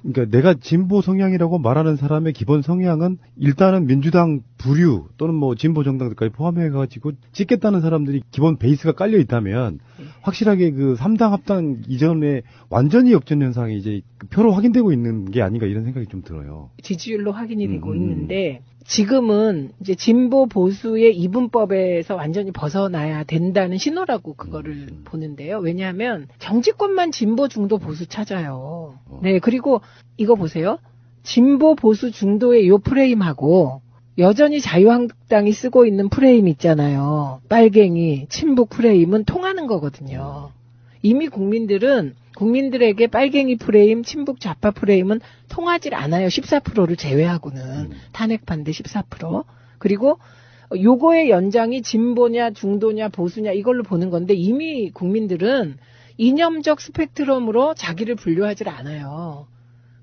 그러니까 내가 진보 성향이라고 말하는 사람의 기본 성향은 일단은 민주당 부류 또는 뭐 진보 정당들까지 포함해 가지고 찍겠다는 사람들이 기본 베이스가 깔려 있다면 확실하게 그 3당 합당 이전에 완전히 역전 현상이 이제 표로 확인되고 있는 게 아닌가 이런 생각이 좀 들어요. 지지율로 확인이 되고 있는데 지금은 이제 진보 보수의 이분법에서 완전히 벗어나야 된다는 신호라고 그거를 보는데요. 왜냐하면 정치권만 진보 중도 보수 찾아요. 네, 그리고 이거 보세요. 진보 보수 중도의 요 프레임하고 여전히 자유한국당이 쓰고 있는 프레임 있잖아요. 빨갱이, 친북 프레임은 통하는 거거든요. 이미 국민들에게 빨갱이 프레임, 친북 좌파 프레임은 통하질 않아요. 14%를 제외하고는. 탄핵 반대 14%. 그리고 요거의 연장이 진보냐, 중도냐, 보수냐 이걸로 보는 건데 이미 국민들은 이념적 스펙트럼으로 자기를 분류하질 않아요.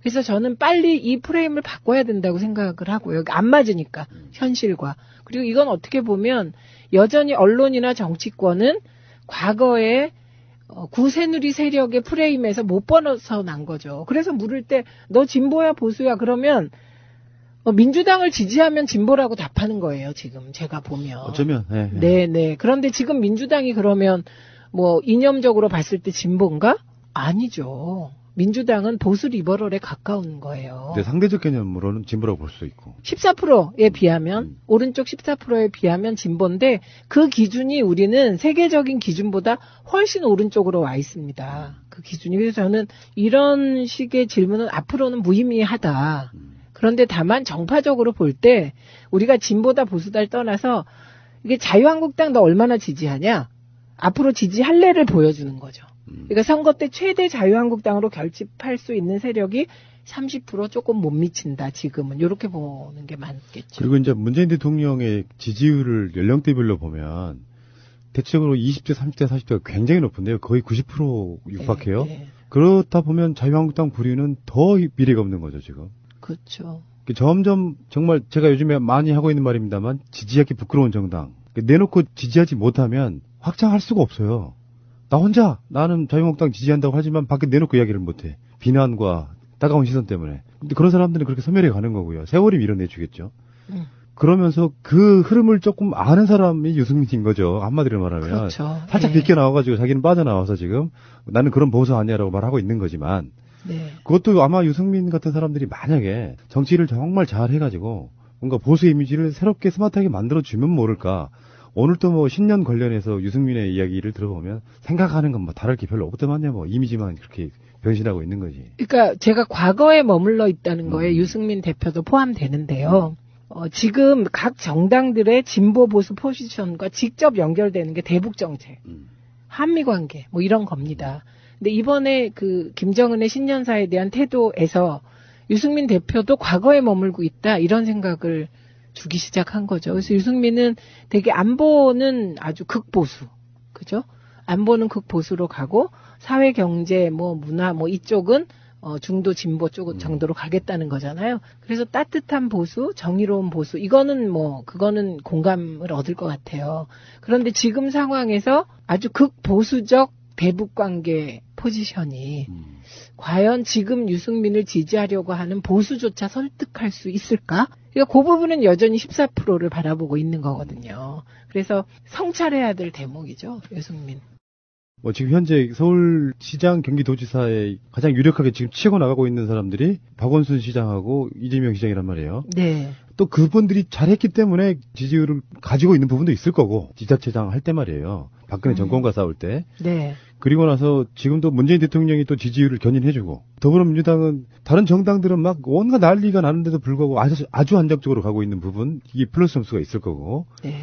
그래서 저는 빨리 이 프레임을 바꿔야 된다고 생각을 하고요. 안 맞으니까, 현실과. 그리고 이건 어떻게 보면 여전히 언론이나 정치권은 과거에 구새누리 세력의 프레임에서 못 벗어난 거죠. 그래서 물을 때 너 진보야 보수야 그러면 민주당을 지지하면 진보라고 답하는 거예요. 지금 제가 보면. 어쩌면. 네. 그런데 지금 민주당이 그러면 뭐 이념적으로 봤을 때 진보인가? 아니죠. 민주당은 보수 리버럴에 가까운 거예요. 근데 상대적 개념으로는 진보라고 볼 수 있고. 14%에 비하면 오른쪽 14%에 비하면 진보인데 그 기준이 우리는 세계적인 기준보다 훨씬 오른쪽으로 와 있습니다. 그 기준이. 그래서 저는 이런 식의 질문은 앞으로는 무의미하다. 그런데 다만 정파적으로 볼 때 우리가 진보다 보수다를 떠나서 이게 자유한국당 너 얼마나 지지하냐? 앞으로 지지할래를 보여주는 거죠. 그러니까 선거 때 최대 자유한국당으로 결집할 수 있는 세력이 30% 조금 못 미친다, 지금은. 이렇게 보는 게 맞겠죠. 그리고 이제 문재인 대통령의 지지율을 연령대별로 보면 대체적으로 20대, 30대, 40대가 굉장히 높은데요. 거의 90% 육박해요. 네. 그렇다 보면 자유한국당 부류는 더 미래가 없는 거죠, 지금. 그렇죠. 점점 정말 제가 요즘에 많이 하고 있는 말입니다만 지지하기 부끄러운 정당. 내놓고 지지하지 못하면 확장할 수가 없어요. 나 혼자 나는 자유한국당 지지한다고 하지만 밖에 내놓고 이야기를 못해. 비난과 따가운 시선 때문에. 근데 그런 사람들은 그렇게 소멸해 가는 거고요. 세월이 밀어내주겠죠. 그러면서 그 흐름을 조금 아는 사람이 유승민인 거죠. 한마디로 말하면. 그렇죠. 살짝 비껴 나와가지고 자기는 빠져나와서 지금 나는 그런 보수 아니야라고 말하고 있는 거지만 네. 그것도 아마 유승민 같은 사람들이 만약에 정치를 정말 잘 해가지고 뭔가 보수 이미지를 새롭게 스마트하게 만들어주면 모를까. 오늘 또 뭐 신년 관련해서 유승민의 이야기를 들어보면 생각하는 건 뭐 다를 게 별로 없더만요. 뭐 이미지만 그렇게 변신하고 있는 거지. 그러니까 제가 과거에 머물러 있다는 거에 유승민 대표도 포함되는데요. 지금 각 정당들의 진보 보수 포지션과 직접 연결되는 게 대북 정책, 한미 관계 뭐 이런 겁니다. 근데 이번에 그 김정은의 신년사에 대한 태도에서 유승민 대표도 과거에 머물고 있다 이런 생각을 주기 시작한 거죠. 그래서 유승민은 되게 안보는 아주 극보수, 그죠? 안보는 극보수로 가고 사회 경제 뭐 문화 뭐 이쪽은 중도 진보 쪽 정도로 가겠다는 거잖아요. 그래서 따뜻한 보수, 정의로운 보수 이거는 뭐 그거는 공감을 얻을 것 같아요. 그런데 지금 상황에서 아주 극보수적 대북 관계 포지션이 과연 지금 유승민을 지지하려고 하는 보수조차 설득할 수 있을까? 그러니까 그 부분은 여전히 14%를 바라보고 있는 거거든요. 그래서 성찰해야 될 대목이죠, 유승민. 뭐 지금 현재 서울시장, 경기도지사에 가장 유력하게 지금 치고 나가고 있는 사람들이 박원순 시장하고 이재명 시장이란 말이에요. 네. 또 그분들이 잘했기 때문에 지지율을 가지고 있는 부분도 있을 거고, 지자체장 할 때 말이에요. 박근혜 정권과 싸울 때. 네. 그리고 나서 지금도 문재인 대통령이 또 지지율을 견인해주고, 더불어민주당은 다른 정당들은 막 온갖 난리가 나는데도 불구하고 아주 안정적으로 가고 있는 부분, 이게 플러스 점수가 있을 거고. 네.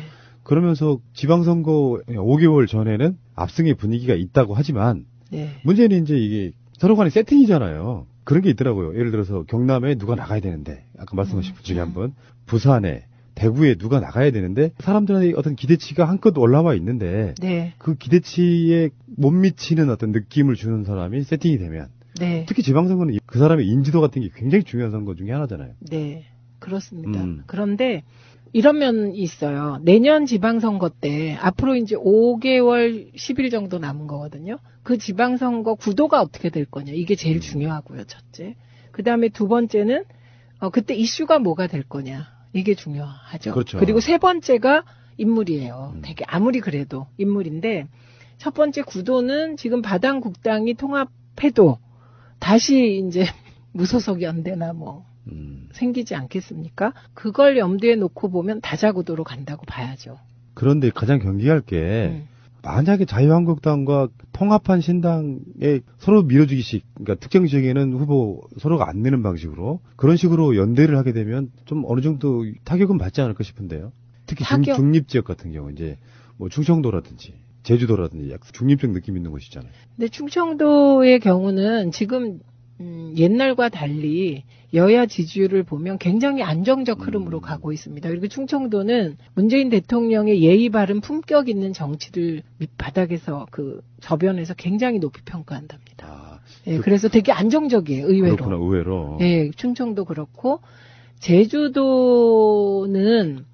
그러면서 지방선거 5개월 전에는 압승의 분위기가 있다고 하지만, 네. 문제는 이제 이게 서로 간의 세팅이잖아요. 그런 게 있더라고요. 예를 들어서 경남에 누가 나가야 되는데, 아까 말씀하신 분 중에 한 분, 부산에, 대구에 누가 나가야 되는데, 사람들의 어떤 기대치가 한껏 올라와 있는데, 네. 그 기대치에 못 미치는 어떤 느낌을 주는 사람이 세팅이 되면, 네. 특히 지방선거는 그 사람의 인지도 같은 게 굉장히 중요한 선거 중에 하나잖아요. 네. 그렇습니다. 그런데 이런 면이 있어요. 내년 지방선거 때 앞으로 이제 5개월 10일 정도 남은 거거든요. 그 지방선거 구도가 어떻게 될 거냐. 이게 제일 중요하고요. 첫째. 그 다음에 두 번째는 그때 이슈가 뭐가 될 거냐. 이게 중요하죠. 그렇죠. 그리고 세 번째가 인물이에요. 되게 아무리 그래도 인물인데 첫 번째 구도는 지금 바당국당이 통합해도 다시 이제 무소속 연대나 뭐 생기지 않겠습니까? 그걸 염두에 놓고 보면 다자구도로 간다고 봐야죠. 그런데 가장 경계할 게 만약에 자유한국당과 통합한 신당에 서로 밀어주기식, 그러니까 특정 지역에는 후보 서로가 안 내는 방식으로 그런 식으로 연대를 하게 되면 좀 어느 정도 타격은 받지 않을까 싶은데요. 특히 중립 지역 같은 경우 이제 뭐 충청도라든지 제주도라든지 약 중립적 느낌 있는 곳이잖아요. 근데 충청도의 경우는 지금 옛날과 달리 여야 지지율을 보면 굉장히 안정적 흐름으로 가고 있습니다. 그리고 충청도는 문재인 대통령의 예의 바른 품격 있는 정치를 밑바닥에서 그 저변에서 굉장히 높이 평가한답니다. 예, 그래서 되게 안정적이에요, 의외로. 그렇구나, 의외로. 예, 충청도 그렇고 제주도는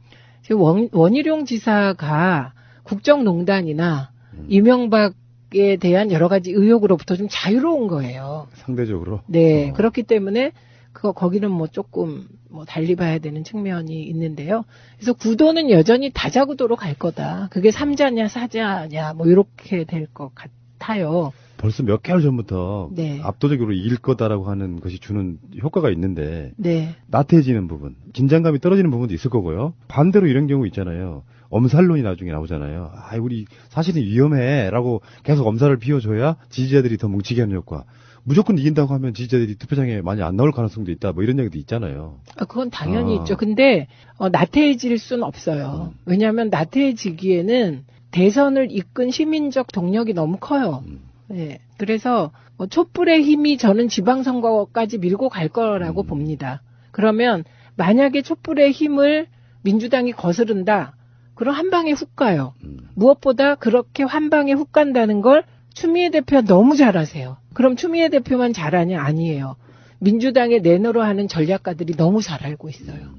지금 원희룡 지사가 국정농단이나 이명박에 대한 여러 가지 의혹으로부터 좀 자유로운 거예요. 상대적으로. 네, 그렇기 때문에 거기는 뭐 조금 뭐 달리 봐야 되는 측면이 있는데요. 그래서 구도는 여전히 다자구도로 갈 거다. 그게 3자냐 4자냐 뭐 이렇게 될 것 같아요. 벌써 몇 개월 전부터 네. 압도적으로 이길 거다라고 하는 것이 주는 효과가 있는데 네. 나태해지는 부분, 긴장감이 떨어지는 부분도 있을 거고요. 반대로 이런 경우 있잖아요. 엄살론이 나중에 나오잖아요. 우리 사실은 위험해라고 계속 엄살을 피워줘야 지지자들이 더 뭉치게 하는 효과. 무조건 이긴다고 하면 지지자들이 투표장에 많이 안 나올 가능성도 있다. 뭐 이런 얘기도 있잖아요. 그건 당연히 있죠. 근데 나태해질 수는 없어요. 왜냐하면 나태해지기에는 대선을 이끈 시민적 동력이 너무 커요. 네. 그래서 촛불의 힘이 저는 지방선거까지 밀고 갈 거라고 봅니다. 그러면 만약에 촛불의 힘을 민주당이 거스른다. 그럼 한 방에 훅 가요. 무엇보다 그렇게 한 방에 훅 간다는 걸 추미애 대표가 너무 잘하세요. 그럼 추미애 대표만 잘하냐? 아니에요. 민주당의 내노로 하는 전략가들이 너무 잘 알고 있어요.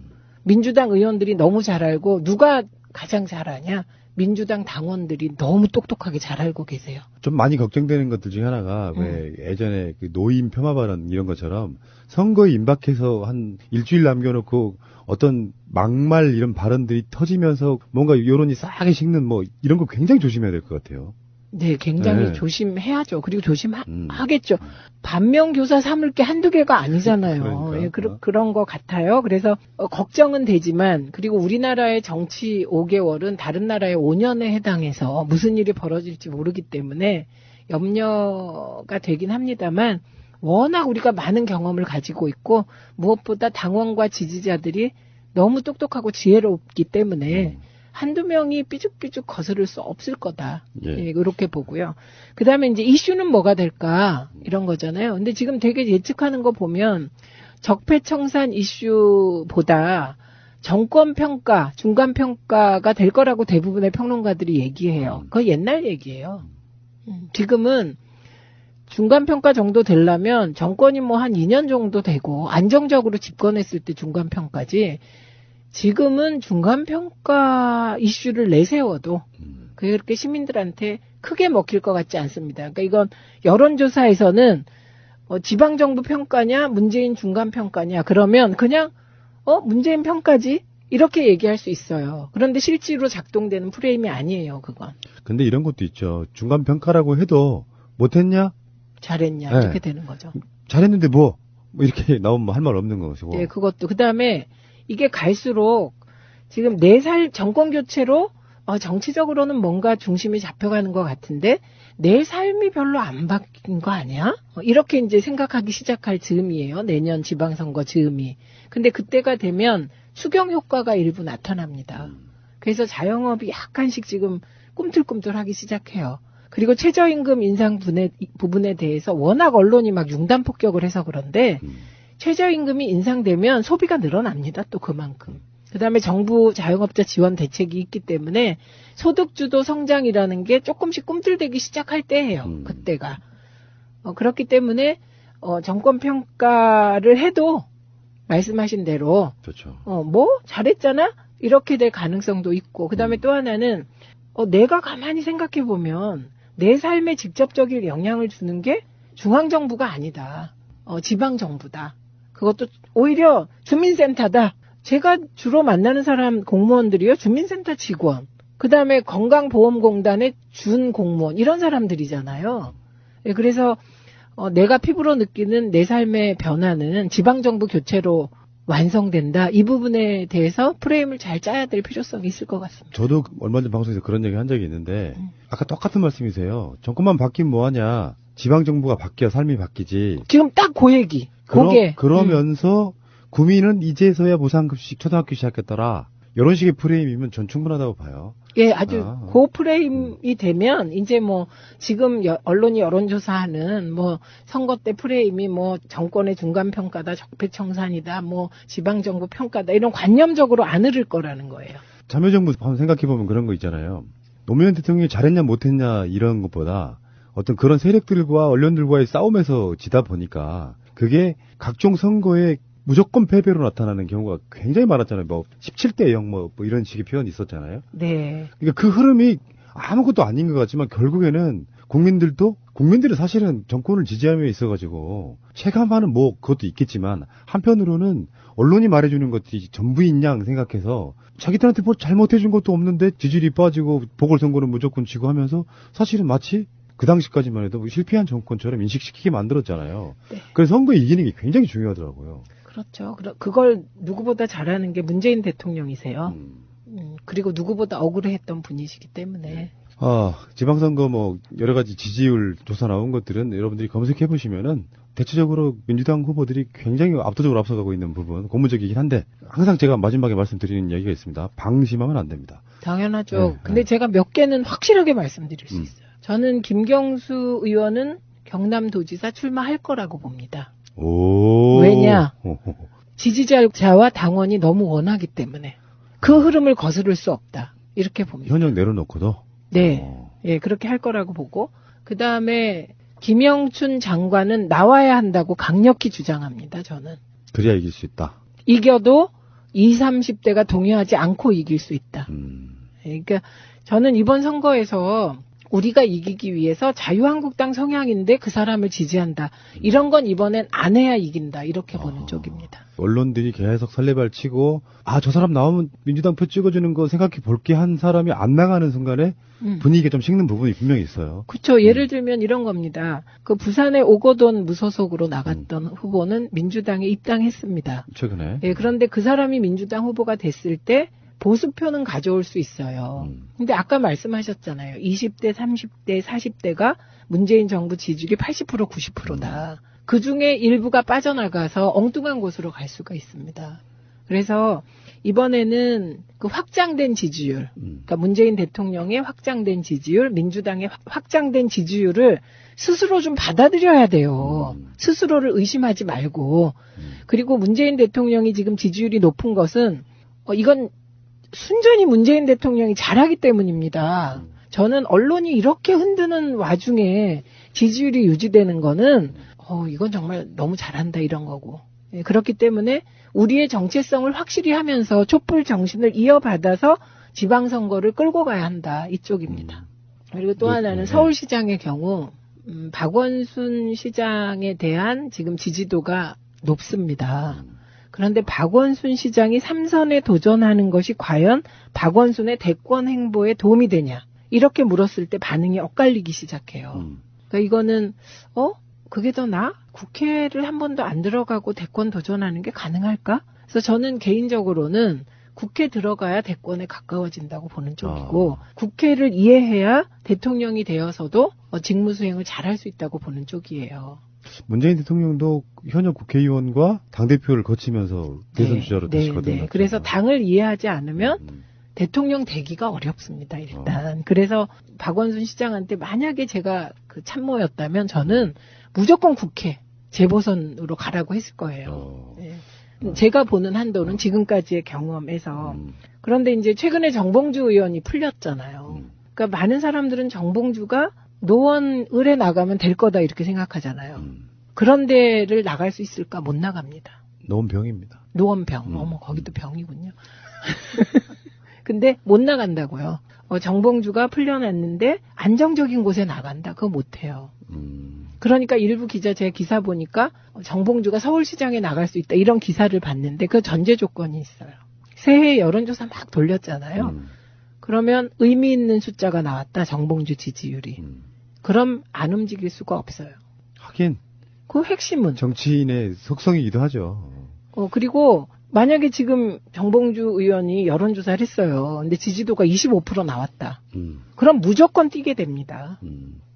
민주당 의원들이 너무 잘 알고 누가 가장 잘하냐? 민주당 당원들이 너무 똑똑하게 잘 알고 계세요. 좀 많이 걱정되는 것들 중에 하나가 왜 예전에 그 노인 폄하 발언 이런 것처럼 선거에 임박해서 한 일주일 남겨놓고 어떤 막말 이런 발언들이 터지면서 뭔가 여론이 싸게 식는 뭐 이런 거 굉장히 조심해야 될 것 같아요. 네, 굉장히 네. 조심해야죠. 그리고 조심하겠죠. 반면교사 삼을 게 한두 개가 아니잖아요. 예, 그런 것 같아요. 그래서 걱정은 되지만, 그리고 우리나라의 정치 5개월은 다른 나라의 5년에 해당해서 무슨 일이 벌어질지 모르기 때문에 염려가 되긴 합니다만, 워낙 우리가 많은 경험을 가지고 있고, 무엇보다 당원과 지지자들이 너무 똑똑하고 지혜롭기 때문에 한두 명이 삐죽삐죽 거스를 수 없을 거다. 예. 예, 그렇게 보고요. 그 다음에 이제 이슈는 뭐가 될까? 이런 거잖아요. 근데 지금 되게 예측하는 거 보면 적폐청산 이슈보다 정권평가, 중간평가가 될 거라고 대부분의 평론가들이 얘기해요. 그거 옛날 얘기예요. 지금은 중간평가 정도 되려면 정권이 뭐 한 2년 정도 되고 안정적으로 집권했을 때 중간평가지, 지금은 중간평가 이슈를 내세워도 그게 그렇게 시민들한테 크게 먹힐 것 같지 않습니다. 그러니까 이건 여론조사에서는 지방정부 평가냐 문재인 중간평가냐 그러면 그냥 문재인 평가지 이렇게 얘기할 수 있어요. 그런데 실제로 작동되는 프레임이 아니에요, 그건. 근데 이런 것도 있죠. 중간평가라고 해도 못했냐? 잘했냐, 네. 이렇게 되는 거죠. 잘했는데 뭐 이렇게 나오면 할 말 없는 것이고. 네, 그것도. 그 다음에 이게 갈수록 지금 4살 정권 교체로 정치적으로는 뭔가 중심이 잡혀가는 것 같은데 내 삶이 별로 안 바뀐 거 아니야? 이렇게 이제 생각하기 시작할 즈음이에요. 내년 지방선거 즈음이. 근데 그때가 되면 추경 효과가 일부 나타납니다. 그래서 자영업이 약간씩 지금 꿈틀꿈틀하기 시작해요. 그리고 최저임금 인상 부분에 대해서 워낙 언론이 막 융단 폭격을 해서 그런데 최저임금이 인상되면 소비가 늘어납니다. 또 그만큼. 그다음에 정부 자영업자 지원 대책이 있기 때문에 소득주도 성장이라는 게 조금씩 꿈틀대기 시작할 때예요. 그때가. 그렇기 때문에 정권 평가를 해도 말씀하신 대로 그렇죠. 뭐 잘했잖아? 이렇게 될 가능성도 있고. 그다음에 또 하나는 내가 가만히 생각해 보면 내 삶에 직접적인 영향을 주는 게 중앙정부가 아니다. 지방정부다. 그것도 오히려 주민센터다. 제가 주로 만나는 사람 공무원들이요. 주민센터 직원. 그다음에 건강보험공단의 준 공무원. 이런 사람들이잖아요. 예, 그래서 내가 피부로 느끼는 내 삶의 변화는 지방정부 교체로 완성된다. 이 부분에 대해서 프레임을 잘 짜야 될 필요성이 있을 것 같습니다. 저도 얼마 전 방송에서 그런 얘기 한 적이 있는데 아까 똑같은 말씀이세요. 정권만 바뀌면 뭐하냐. 지방정부가 바뀌어 삶이 바뀌지. 지금 딱 그 얘기. 그러면서 구민은 이제서야 무상급식 초등학교 시작했더라. 이런 식의 프레임이면 전 충분하다고 봐요. 예, 아주 그 프레임이 되면 이제 뭐 지금 언론이 여론조사하는 뭐 선거 때 프레임이 뭐 정권의 중간평가다, 적폐청산이다, 뭐 지방정부 평가다 이런 관념적으로 안 흐를 거라는 거예요. 참여정부 한번 생각해보면 그런 거 있잖아요. 노무현 대통령이 잘했냐 못했냐 이런 것보다 어떤 그런 세력들과 언론들과의 싸움에서 지다 보니까 그게 각종 선거에 무조건 패배로 나타나는 경우가 굉장히 많았잖아요. 뭐 17대 0 뭐 이런 식의 표현이 있었잖아요. 네. 그러니까 그 흐름이 아무것도 아닌 것 같지만 결국에는 국민들이 사실은 정권을 지지하며 있어가지고 체감하는 뭐 그것도 있겠지만 한편으로는 언론이 말해주는 것들이 전부인 양 생각해서 자기들한테 뭐 잘못해준 것도 없는데 지지율이 빠지고 보궐선거는 무조건 지고 하면서 사실은 마치 그 당시까지만 해도 실패한 정권처럼 인식시키게 만들었잖아요. 네. 그래서 선거에 이기는 게 굉장히 중요하더라고요. 그렇죠. 그걸 누구보다 잘하는 게 문재인 대통령이세요. 그리고 누구보다 억울해했던 분이시기 때문에. 지방선거 뭐 여러 가지 지지율 조사 나온 것들은 여러분들이 검색해 보시면은 대체적으로 민주당 후보들이 굉장히 압도적으로 앞서가고 있는 부분 고무적이긴 한데 항상 제가 마지막에 말씀드리는 얘기가 있습니다. 방심하면 안 됩니다. 당연하죠. 네, 근데 제가 몇 개는 확실하게 말씀드릴 수 있어요. 저는 김경수 의원은 경남도지사 출마할 거라고 봅니다. 왜냐? 지지자와 당원이 너무 원하기 때문에 그 흐름을 거스를 수 없다. 이렇게 봅니다. 현역 내려놓고도? 네. 예, 그렇게 할 거라고 보고 그 다음에 김영춘 장관은 나와야 한다고 강력히 주장합니다. 저는. 그래야 이길 수 있다. 이겨도 20, 30대가 동의하지 않고 이길 수 있다. 그러니까 저는 이번 선거에서 우리가 이기기 위해서 자유한국당 성향인데 그 사람을 지지한다. 이런 건 이번엔 안 해야 이긴다. 이렇게 보는 쪽입니다. 언론들이 계속 설레발 치고 저 사람 나오면 민주당 표 찍어주는 거 생각해 볼게 한 사람이 안 나가는 순간에 분위기가 좀 식는 부분이 분명히 있어요. 그렇죠. 예를 들면 이런 겁니다. 그 부산에 오거돈 무소속으로 나갔던 후보는 민주당에 입당했습니다. 최근에. 예, 그런데 그 사람이 민주당 후보가 됐을 때 보수표는 가져올 수 있어요. 근데 아까 말씀하셨잖아요. 20대, 30대, 40대가 문재인 정부 지지율이 80%, 90%다. 그 중에 일부가 빠져나가서 엉뚱한 곳으로 갈 수가 있습니다. 그래서 이번에는 그 확장된 지지율, 그러니까 문재인 대통령의 확장된 지지율, 민주당의 확장된 지지율을 스스로 좀 받아들여야 돼요. 스스로를 의심하지 말고. 그리고 문재인 대통령이 지금 지지율이 높은 것은 이건 순전히 문재인 대통령이 잘하기 때문입니다. 저는 언론이 이렇게 흔드는 와중에 지지율이 유지되는 거는 이건 정말 너무 잘한다 이런 거고. 예, 그렇기 때문에 우리의 정체성을 확실히 하면서 촛불 정신을 이어받아서 지방선거를 끌고 가야 한다 이쪽입니다. 그리고 또 하나는 서울시장의 경우 박원순 시장에 대한 지금 지지도가 높습니다. 그런데 박원순 시장이 3선에 도전하는 것이 과연 박원순의 대권 행보에 도움이 되냐 이렇게 물었을 때 반응이 엇갈리기 시작해요. 그러니까 이거는 그게 더 나아? 국회를 한 번도 안 들어가고 대권 도전하는 게 가능할까? 그래서 저는 개인적으로는 국회 들어가야 대권에 가까워진다고 보는 쪽이고 국회를 이해해야 대통령이 되어서도 직무 수행을 잘할 수 있다고 보는 쪽이에요. 문재인 대통령도 현역 국회의원과 당대표를 거치면서 대선 주자로 되시거든요. 네. 그래서 당을 이해하지 않으면 대통령 되기가 어렵습니다, 일단. 그래서 박원순 시장한테 만약에 제가 그 참모였다면 저는 무조건 국회 재보선으로 가라고 했을 거예요. 네. 제가 보는 한도는 지금까지의 경험에서. 그런데 이제 최근에 정봉주 의원이 풀렸잖아요. 그러니까 많은 사람들은 정봉주가 노원을에 나가면 될 거다 이렇게 생각하잖아요. 그런 데를 나갈 수 있을까? 못 나갑니다. 노원병입니다. 노원병. 거기도 병이군요. 근데 못 나간다고요. 정봉주가 풀려났는데 안정적인 곳에 나간다. 그거 못해요. 그러니까 일부 기자 제 기사 보니까 정봉주가 서울시장에 나갈 수 있다. 이런 기사를 봤는데 그 전제 조건이 있어요. 새해 여론조사 막 돌렸잖아요. 그러면 의미 있는 숫자가 나왔다. 정봉주 지지율이. 그럼 안 움직일 수가 없어요. 하긴. 그 핵심은. 정치인의 속성이기도 하죠. 그리고 만약에 지금 정봉주 의원이 여론조사를 했어요. 근데 지지도가 25% 나왔다. 그럼 무조건 뛰게 됩니다.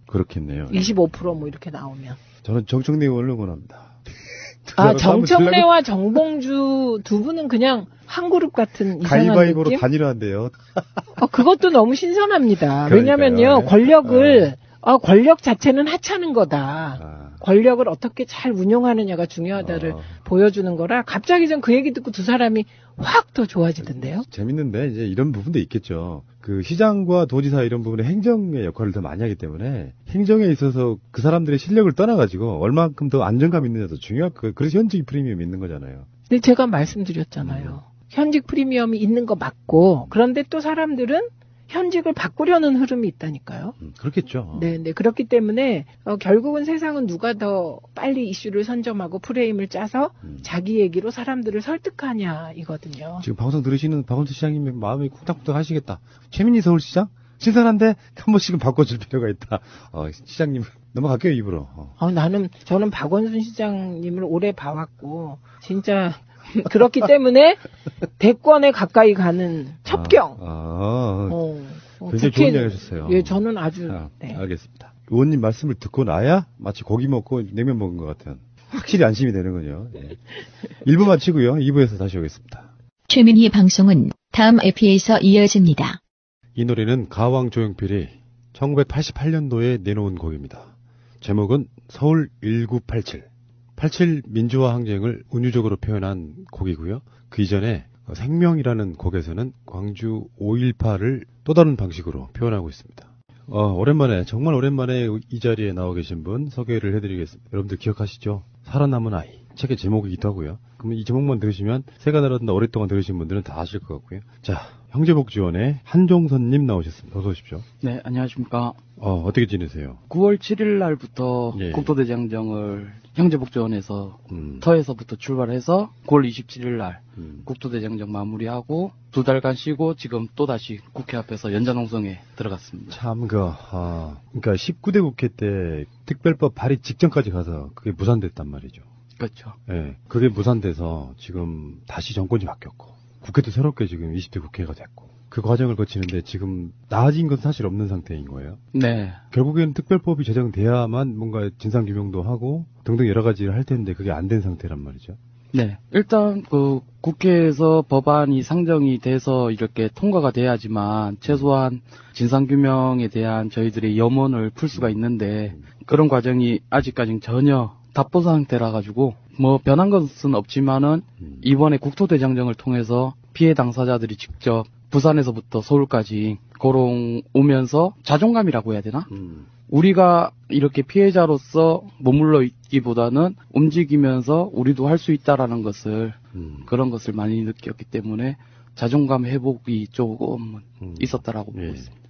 그렇겠네요. 25% 뭐 이렇게 나오면. 저는 정청래 의원을 응원합니다. 정청래와 정봉주 두 분은 그냥 한 그룹 같은 이상한 가위바위보로 느낌? 단일화한대요. 그것도 너무 신선합니다. 그러니까요. 왜냐면요, 권력 자체는 하찮은 거다. 권력을 어떻게 잘 운용하느냐가 중요하다를 보여주는 거라 갑자기 전 그 얘기 듣고 두 사람이 확 더 좋아지던데요. 재밌는데 이제 이런 부분도 있겠죠. 그 시장과 도지사 이런 부분에 행정의 역할을 더 많이 하기 때문에 행정에 있어서 그 사람들의 실력을 떠나가지고 얼만큼 더 안정감 있느냐도 중요할 거예요. 그래서 현직 프리미엄이 있는 거잖아요. 근데 제가 말씀드렸잖아요. 현직 프리미엄이 있는 거 맞고 그런데 또 사람들은 현직을 바꾸려는 흐름이 있다니까요. 그렇겠죠. 네. 그렇기 때문에 결국은 세상은 누가 더 빨리 이슈를 선점하고 프레임을 짜서 자기 얘기로 사람들을 설득하냐 이거든요. 지금 방송 들으시는 박원순 시장님 마음이 쿵닥쿵닥 하시겠다. 최민희 서울시장? 신선한데 한 번씩은 바꿔줄 필요가 있다. 시장님 넘어갈게요 입으로. 저는 박원순 시장님을 오래 봐왔고 진짜 그렇기 때문에 대권에 가까이 가는 첩경. 굉장히 좋은 이야기 하셨어요. 예, 저는 아주. 네. 알겠습니다. 의원님 말씀을 듣고 나야 마치 고기 먹고 냉면 먹은 것 같은 확실히 안심이 되는군요. 네. 1부 마치고요. 2부에서 다시 오겠습니다. 최민희 방송은 다음 에피에서 이어집니다. 이 노래는 가왕 조용필이 1988년도에 내놓은 곡입니다. 제목은 서울 1987. 87 민주화 항쟁을 운유적으로 표현한 곡이고요. 그 이전에 생명이라는 곡에서는 광주 5.18을 또 다른 방식으로 표현하고 있습니다. 오랜만에 정말 오랜만에 이 자리에 나와 계신 분 소개를 해드리겠습니다. 여러분들 기억하시죠? 살아남은 아이. 책의 제목이기도 하고요. 그러면 이 제목만 들으시면 새가 날아든다 오랫동안 들으신 분들은 다 아실 것 같고요. 자, 형제복지원의 한종선님 나오셨습니다. 어서 오십시오. 네, 안녕하십니까. 어떻게 지내세요? 9월 7일 날부터 예. 국토대장정을 형제복지원에서 터에서부터 출발해서 9월 27일 날 국토대장정 마무리하고 2달간 쉬고 지금 또다시 국회 앞에서 연장농성에 들어갔습니다. 참, 그러니까 19대 국회 때 특별법 발의 직전까지 가서 그게 무산됐단 말이죠. 그렇죠. 예. 그게 무산돼서 지금 다시 정권이 바뀌었고, 국회도 새롭게 지금 20대 국회가 됐고, 그 과정을 거치는데 지금 나아진 건 사실 없는 상태인 거예요. 네. 결국에는 특별법이 제정돼야만 뭔가 진상규명도 하고 등등 여러 가지를 할 텐데 그게 안 된 상태란 말이죠. 네. 일단 국회에서 법안이 상정이 돼서 이렇게 통과가 돼야지만 최소한 진상규명에 대한 저희들의 염원을 풀 수가 있는데 그런 과정이 아직까지는 전혀 답보 상태라 가지고 뭐 변한 것은 없지만은 이번에 국토대장정을 통해서 피해 당사자들이 직접 부산에서부터 서울까지 고롱 오면서 자존감이라고 해야 되나? 우리가 이렇게 피해자로서 머물러 있기보다는 움직이면서 우리도 할 수 있다라는 것을 그런 것을 많이 느꼈기 때문에 자존감 회복이 조금 있었다라고 보고 있습니다.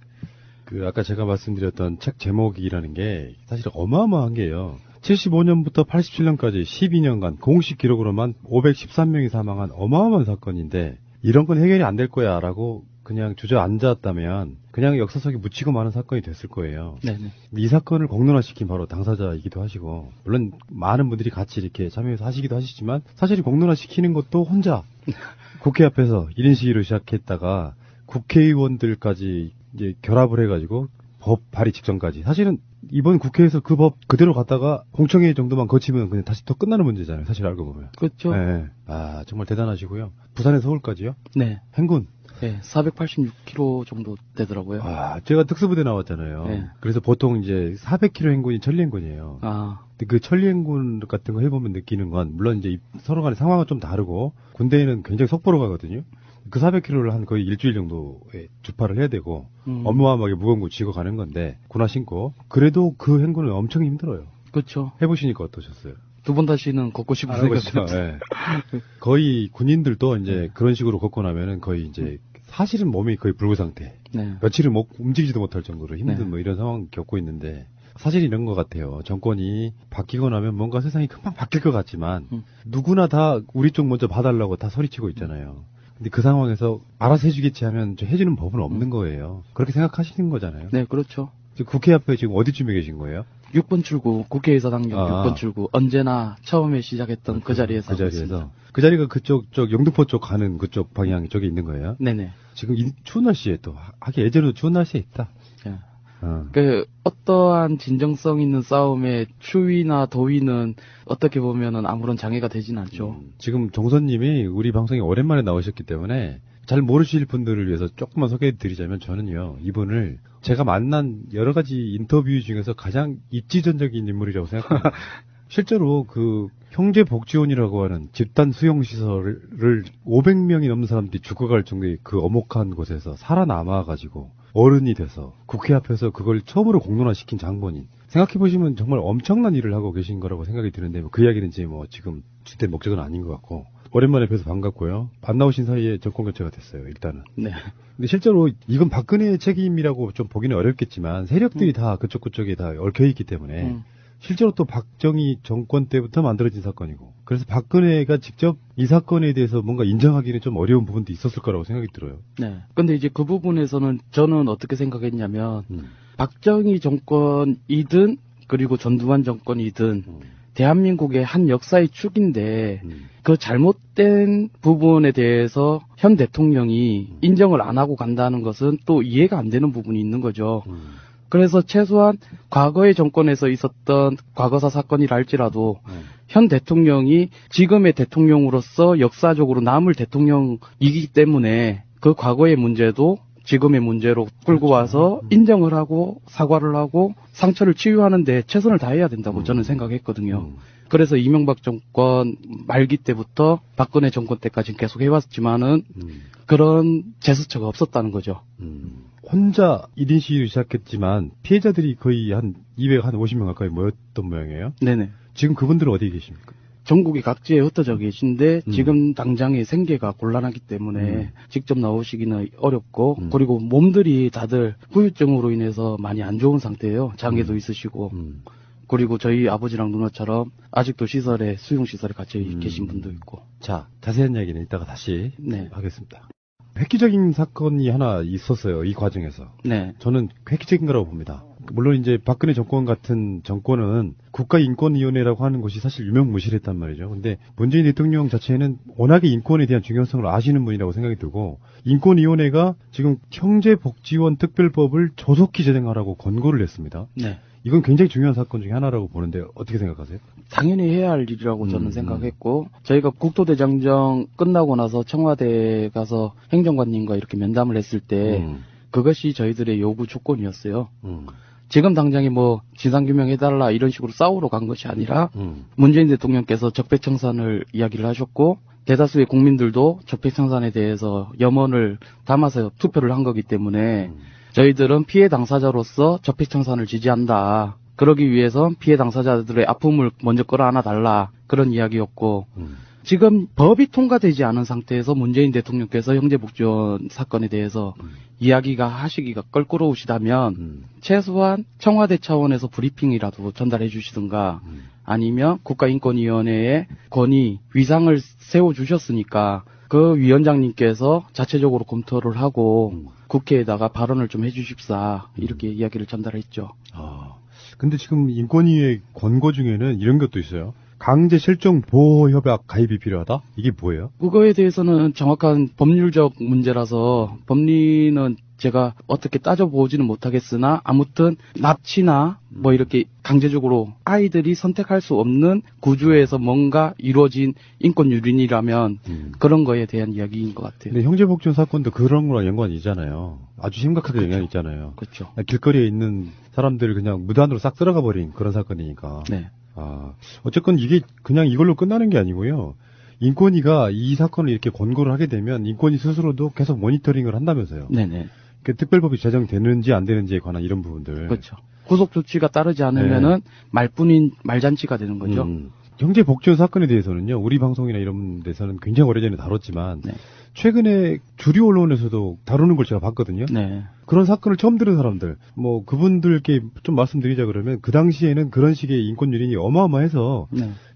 아까 제가 말씀드렸던 책 제목이라는 게 사실 어마어마한 게요. 75년부터 87년까지 12년간 공식 기록으로만 513명이 사망한 어마어마한 사건인데 이런 건 해결이 안 될 거야 라고 그냥 주저앉았다면 그냥 역사 속에 묻히고 마는 사건이 됐을 거예요. 네네. 이 사건을 공론화시킨 바로 당사자이기도 하시고 물론 많은 분들이 같이 이렇게 참여해서 하시기도 하시지만 사실 공론화시키는 것도 혼자 국회 앞에서 1인 시위로 시작했다가 국회의원들까지 이제 결합을 해가지고 법 발의 직전까지 사실은 이번 국회에서 그 법 그대로 갔다가 공청회 정도만 거치면 그냥 다시 또 끝나는 문제잖아요. 사실 알고 보면. 그렇죠. 네. 정말 대단하시고요. 부산에서 서울까지요? 네. 행군. 네, 486km 정도 되더라고요. 제가 특수부대 나왔잖아요. 네. 그래서 보통 이제 400km 행군이 천리행군이에요. 근데 그 천리행군 같은 거 해보면 느끼는 건 물론 이제 서로 간의 상황은 좀 다르고 군대에는 굉장히 속보로 가거든요. 그 400km를 한 거의 일주일 정도에 주파를 해야 되고 어마어마하게 무거운 거 쥐고 가는 건데 군화 신고 그래도 그 행군은 엄청 힘들어요. 그렇죠. 해보시니까 어떠셨어요? 두 번 다시는 걷고 싶은 생각이 들었어요. 네. 거의 군인들도 이제 그런 식으로 걷고 나면은 거의 이제 사실은 몸이 거의 불구 상태. 네. 며칠을 움직이지도 못할 정도로 힘든 네. 뭐 이런 상황 겪고 있는데 사실 이런 것 같아요. 정권이 바뀌고 나면 뭔가 세상이 금방 바뀔 것 같지만 누구나 다 우리 쪽 먼저 봐달라고 다 소리치고 있잖아요. 근데 그 상황에서 알아서 해주겠지 하면 해주는 법은 없는 거예요. 그렇게 생각하시는 거잖아요. 네, 그렇죠. 국회 앞에 지금 어디쯤에 계신 거예요? 6번 출구, 국회의사 당역 6번 출구. 언제나 처음에 시작했던 그 자리에서. 그 자리에서. 그 자리가 그쪽, 영등포 쪽 가는 그쪽 방향 쪽에 있는 거예요? 네네. 지금 추운 날씨에 또, 하긴 예전에도 추운 날씨에 있다. 네. 어떠한 진정성 있는 싸움에 추위나 더위는 어떻게 보면은 아무런 장애가 되진 않죠. 지금 정선님이 우리 방송에 오랜만에 나오셨기 때문에 잘 모르실 분들을 위해서 조금만 소개해 드리자면 저는요, 이분을 제가 만난 여러 가지 인터뷰 중에서 가장 입지전적인 인물이라고 생각합니다. 실제로 그 형제복지원이라고 하는 집단 수용시설을 500명이 넘는 사람들이 죽어갈 정도의 그 엄혹한 곳에서 살아남아가지고 어른이 돼서 국회 앞에서 그걸 처음으로 공론화시킨 장본인. 생각해보시면 정말 엄청난 일을 하고 계신 거라고 생각이 드는데 그 이야기는 이제 지금 주된 목적은 아닌 것 같고 오랜만에 뵈서 반갑고요. 안 나오신 사이에 정권 교체가 됐어요, 일단은. 네. 근데 실제로 이건 박근혜의 책임이라고 좀 보기는 어렵겠지만 세력들이 다 그쪽에 다 얽혀있기 때문에 실제로 또 박정희 정권 때부터 만들어진 사건이고 그래서 박근혜가 직접 이 사건에 대해서 뭔가 인정하기는 좀 어려운 부분도 있었을 거라고 생각이 들어요. 네. 근데 이제 그 부분에서는 저는 어떻게 생각했냐면 박정희 정권이든 그리고 전두환 정권이든 대한민국의 한 역사의 축인데 그 잘못된 부분에 대해서 현 대통령이 인정을 안 하고 간다는 것은 또 이해가 안 되는 부분이 있는 거죠. 그래서 최소한 과거의 정권에서 있었던 과거사 사건이라 할지라도 현 대통령이 지금의 대통령으로서 역사적으로 남을 대통령이기 때문에 그 과거의 문제도 지금의 문제로 끌고 와서 인정을 하고 사과를 하고 상처를 치유하는 데 최선을 다해야 된다고 저는 생각했거든요. 그래서 이명박 정권 말기 때부터 박근혜 정권 때까지 계속 해왔지만은 그런 제스처가 없었다는 거죠. 혼자 1인 시위를 시작했지만 피해자들이 거의 한 250명 가까이 모였던 모양이에요. 네네. 지금 그분들은 어디에 계십니까? 전국의 각지에 흩어져 계신데 지금 당장의 생계가 곤란하기 때문에 직접 나오시기는 어렵고 그리고 몸들이 다들 후유증으로 인해서 많이 안 좋은 상태예요. 장애도 있으시고 그리고 저희 아버지랑 누나처럼 아직도 시설에 수용시설에 갇혀 계신 분도 있고. 자, 자세한 이야기는 이따가 다시 네. 하겠습니다. 획기적인 사건이 하나 있었어요. 이 과정에서. 네. 저는 획기적인 거라고 봅니다. 물론 이제 박근혜 정권 같은 정권은 국가인권위원회라고 하는 것이 사실 유명무실했단 말이죠. 근데 문재인 대통령 자체는 워낙에 인권에 대한 중요성을 아시는 분이라고 생각이 들고 인권위원회가 지금 형제복지원 특별법을 조속히 제정하라고 권고를 했습니다. 네. 이건 굉장히 중요한 사건 중에 하나라고 보는데 어떻게 생각하세요? 당연히 해야 할 일이라고 저는 생각했고 저희가 국토대장정 끝나고 나서 청와대에 가서 행정관님과 이렇게 면담을 했을 때 그것이 저희들의 요구 조건이었어요. 지금 당장에 뭐 진상규명해달라 이런 식으로 싸우러 간 것이 아니라 문재인 대통령께서 적폐청산을 이야기를 하셨고 대다수의 국민들도 적폐청산에 대해서 염원을 담아서 투표를 한 거기 때문에 저희들은 피해 당사자로서 적폐청산을 지지한다. 그러기 위해서 피해 당사자들의 아픔을 먼저 끌어안아 달라. 그런 이야기였고 지금 법이 통과되지 않은 상태에서 문재인 대통령께서 형제복지원 사건에 대해서 이야기가 하시기가 껄끄러우시다면 최소한 청와대 차원에서 브리핑이라도 전달해 주시든가 아니면 국가인권위원회에 건의, 위상을 세워주셨으니까 그 위원장님께서 자체적으로 검토를 하고 국회에다가 발언을 좀 해주십사 이렇게 이야기를 전달했죠. 근데 지금 인권위의 권고 중에는 이런 것도 있어요. 강제 실종 보호 협약 가입이 필요하다? 이게 뭐예요? 그거에 대해서는 정확한 법률적 문제라서 법리는 제가 어떻게 따져보지는 못하겠으나 아무튼 납치나 뭐 이렇게 강제적으로 아이들이 선택할 수 없는 구조에서 뭔가 이루어진 인권 유린이라면 그런 거에 대한 이야기인 것 같아요. 근데 형제복지원 사건도 그런 거랑 연관이 있잖아요. 아주 심각하게 그렇죠. 영향이 있잖아요. 그렇죠. 길거리에 있는 사람들을 그냥 무단으로 싹 들어가 버린 그런 사건이니까. 네. 어쨌건 이게 그냥 이걸로 끝나는 게 아니고요. 인권위가 이 사건을 이렇게 권고를 하게 되면 인권위 스스로도 계속 모니터링을 한다면서요. 네네. 그 특별법이 제정되는지 안 되는지에 관한 이런 부분들. 그렇죠. 후속 조치가 따르지 않으면은 말뿐인 말잔치가 되는 거죠. 형제복지원 사건에 대해서는요. 우리 방송이나 이런 데서는 굉장히 오래전에 다뤘지만 최근에 주류 언론에서도 다루는 걸 제가 봤거든요. 네. 그런 사건을 처음 들은 사람들, 뭐 그분들께 좀 말씀드리자 그러면 그 당시에는 그런 식의 인권 유린이 어마어마해서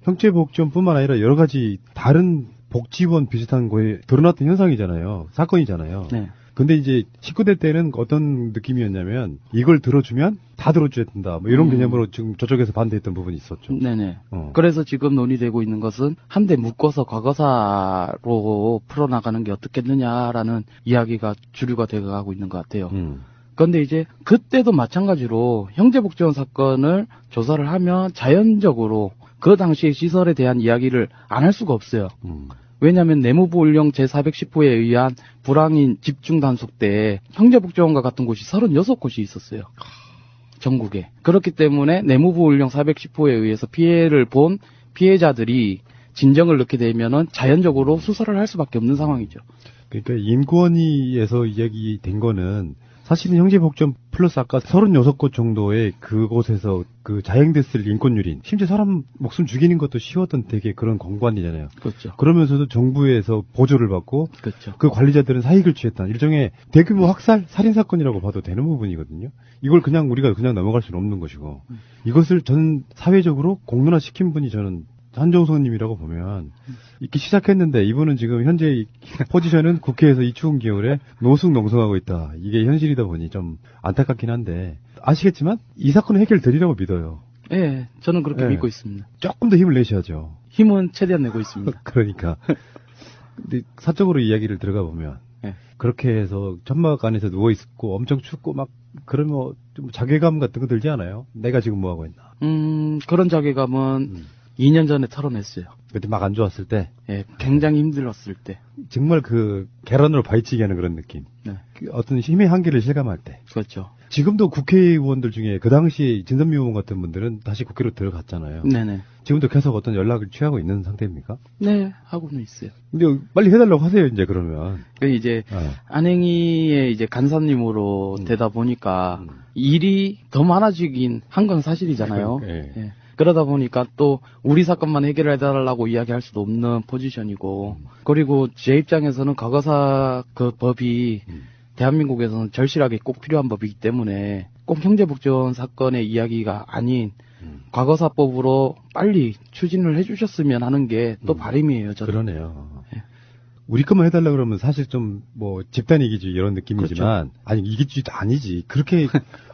형제복지원뿐만 아니라 여러 가지 다른 복지원 비슷한 거에 드러났던 현상이잖아요. 사건이잖아요. 네. 근데 이제 19대 때는 어떤 느낌이었냐면 이걸 들어주면 다 들어줘야 된다. 뭐 이런 개념으로 지금 저쪽에서 반대했던 부분이 있었죠. 네네. 그래서 지금 논의되고 있는 것은 한 대 묶어서 과거사로 풀어나가는 게 어떻겠느냐라는 이야기가 주류가 되어가고 있는 것 같아요. 그런데 이제 그때도 마찬가지로 형제복지원 사건을 조사를 하면 자연적으로 그 당시의 시설에 대한 이야기를 안 할 수가 없어요. 왜냐하면 내무부 올령 제410호에 의한 불황인 집중 단속 때 형제복지원과 같은 곳이 36곳이 있었어요. 전국에. 그렇기 때문에 내무부 올령 410호에 의해서 피해를 본 피해자들이 진정을 넣게 되면은 자연적으로 수사를 할 수밖에 없는 상황이죠. 그러니까 인권위에서 이야기된 거는 사실은 형제복지원 플러스 아까 36곳 정도의 그곳에서 그 자행됐을 인권 유린, 심지어 사람 목숨 죽이는 것도 쉬웠던 되게 그런 공간이잖아요. 그렇죠. 그러면서도 정부에서 보조를 받고 그렇죠. 그 관리자들은 사익을 취했다는 일종의 대규모 학살, 살인 사건이라고 봐도 되는 부분이거든요. 이걸 그냥 우리가 그냥 넘어갈 수는 없는 것이고 이것을 전 사회적으로 공론화시킨 분이 저는 한정선님이라고 보면 있기 시작했는데 이분은 지금 현재 포지션은 국회에서 이 추운 겨울에 노숙농성하고 있다. 이게 현실이다 보니 좀 안타깝긴 한데 아시겠지만 이 사건은 해결되리라고 믿어요. 네, 저는 그렇게 믿고 있습니다. 조금 더 힘을 내셔야죠. 힘은 최대한 내고 있습니다. 그러니까. 근데 사적으로 이야기를 들어가 보면 그렇게 해서 천막 안에서 누워 있고 엄청 춥고 막 그러면 좀 자괴감 같은 거 들지 않아요? 내가 지금 뭐 하고 있나? 그런 자괴감은 2년 전에 털어냈어요. 그때 막 안 좋았을 때? 예, 굉장히 힘들었을 때. 정말 그 계란으로 바위치기 하는 그런 느낌. 네. 그 어떤 힘의 한계를 실감할 때. 그렇죠. 지금도 국회의원들 중에 그 당시 진선미 의원 같은 분들은 다시 국회로 들어갔잖아요. 네네. 지금도 계속 어떤 연락을 취하고 있는 상태입니까? 네, 하고는 있어요. 근데 빨리 해달라고 하세요, 이제 그러면. 그 이제 안행이의 이제 간사님으로 되다 보니까 일이 더 많아지긴 한 건 사실이잖아요. 예. 그러다 보니까 또 우리 사건만 해결해달라고 이야기할 수도 없는 포지션이고, 그리고 제 입장에서는 과거사 그 법이 대한민국에서는 절실하게 꼭 필요한 법이기 때문에 꼭 형제복지원 사건의 이야기가 아닌 과거사법으로 빨리 추진을 해주셨으면 하는 게 또 바람이에요. 저는. 그러네요. 우리 것만 해달라 그러면 사실 좀 뭐 집단 이기주의 이런 느낌이지만, 그렇죠. 아니 이기주의도 아니지. 그렇게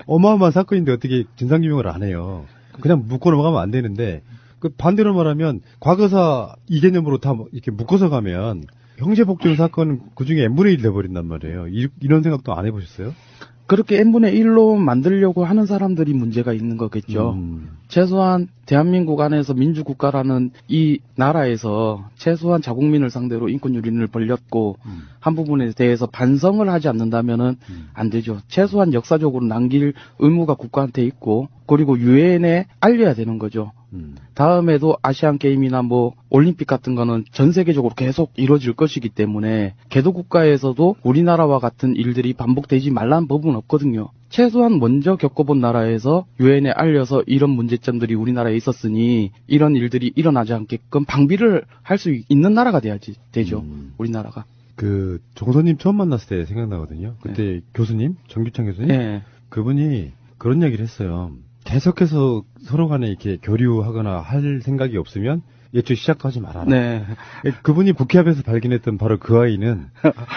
어마어마한 사건인데 어떻게 진상규명을 안 해요. 그냥 묶고 넘어가면 안 되는데, 그 반대로 말하면 과거사 이 개념으로 다 이렇게 묶어서 가면 형제복지원 사건은 그중에 n분의 1 돼버린단 말이에요. 이런 생각도 안 해보셨어요? 그렇게 n분의 1로 만들려고 하는 사람들이 문제가 있는 거겠죠. 최소한 대한민국 안에서 민주국가라는 이 나라에서 최소한 자국민을 상대로 인권 유린을 벌렸고 한 부분에 대해서 반성을 하지 않는다면은 안 되죠. 최소한 역사적으로 남길 의무가 국가한테 있고, 그리고 유엔에 알려야 되는 거죠. 다음에도 아시안 게임이나 뭐 올림픽 같은 거는 전 세계적으로 계속 이루어질 것이기 때문에 개도 국가에서도 우리나라와 같은 일들이 반복되지 말라는 법은 없거든요. 최소한 먼저 겪어본 나라에서 유엔에 알려서 이런 문제점들이 우리나라에 있었으니 이런 일들이 일어나지 않게끔 방비를 할 수 있는 나라가 되죠. 우리나라가. 그 종선님 처음 만났을 때 생각나거든요. 그때 교수님, 정규창 교수님, 그분이 그런 얘기를 했어요. 계속해서 서로 간에 이렇게 교류하거나 할 생각이 없으면 예초 시작도 하지 말아라. 네. 그분이 국회 앞에서 발견했던 바로 그 아이는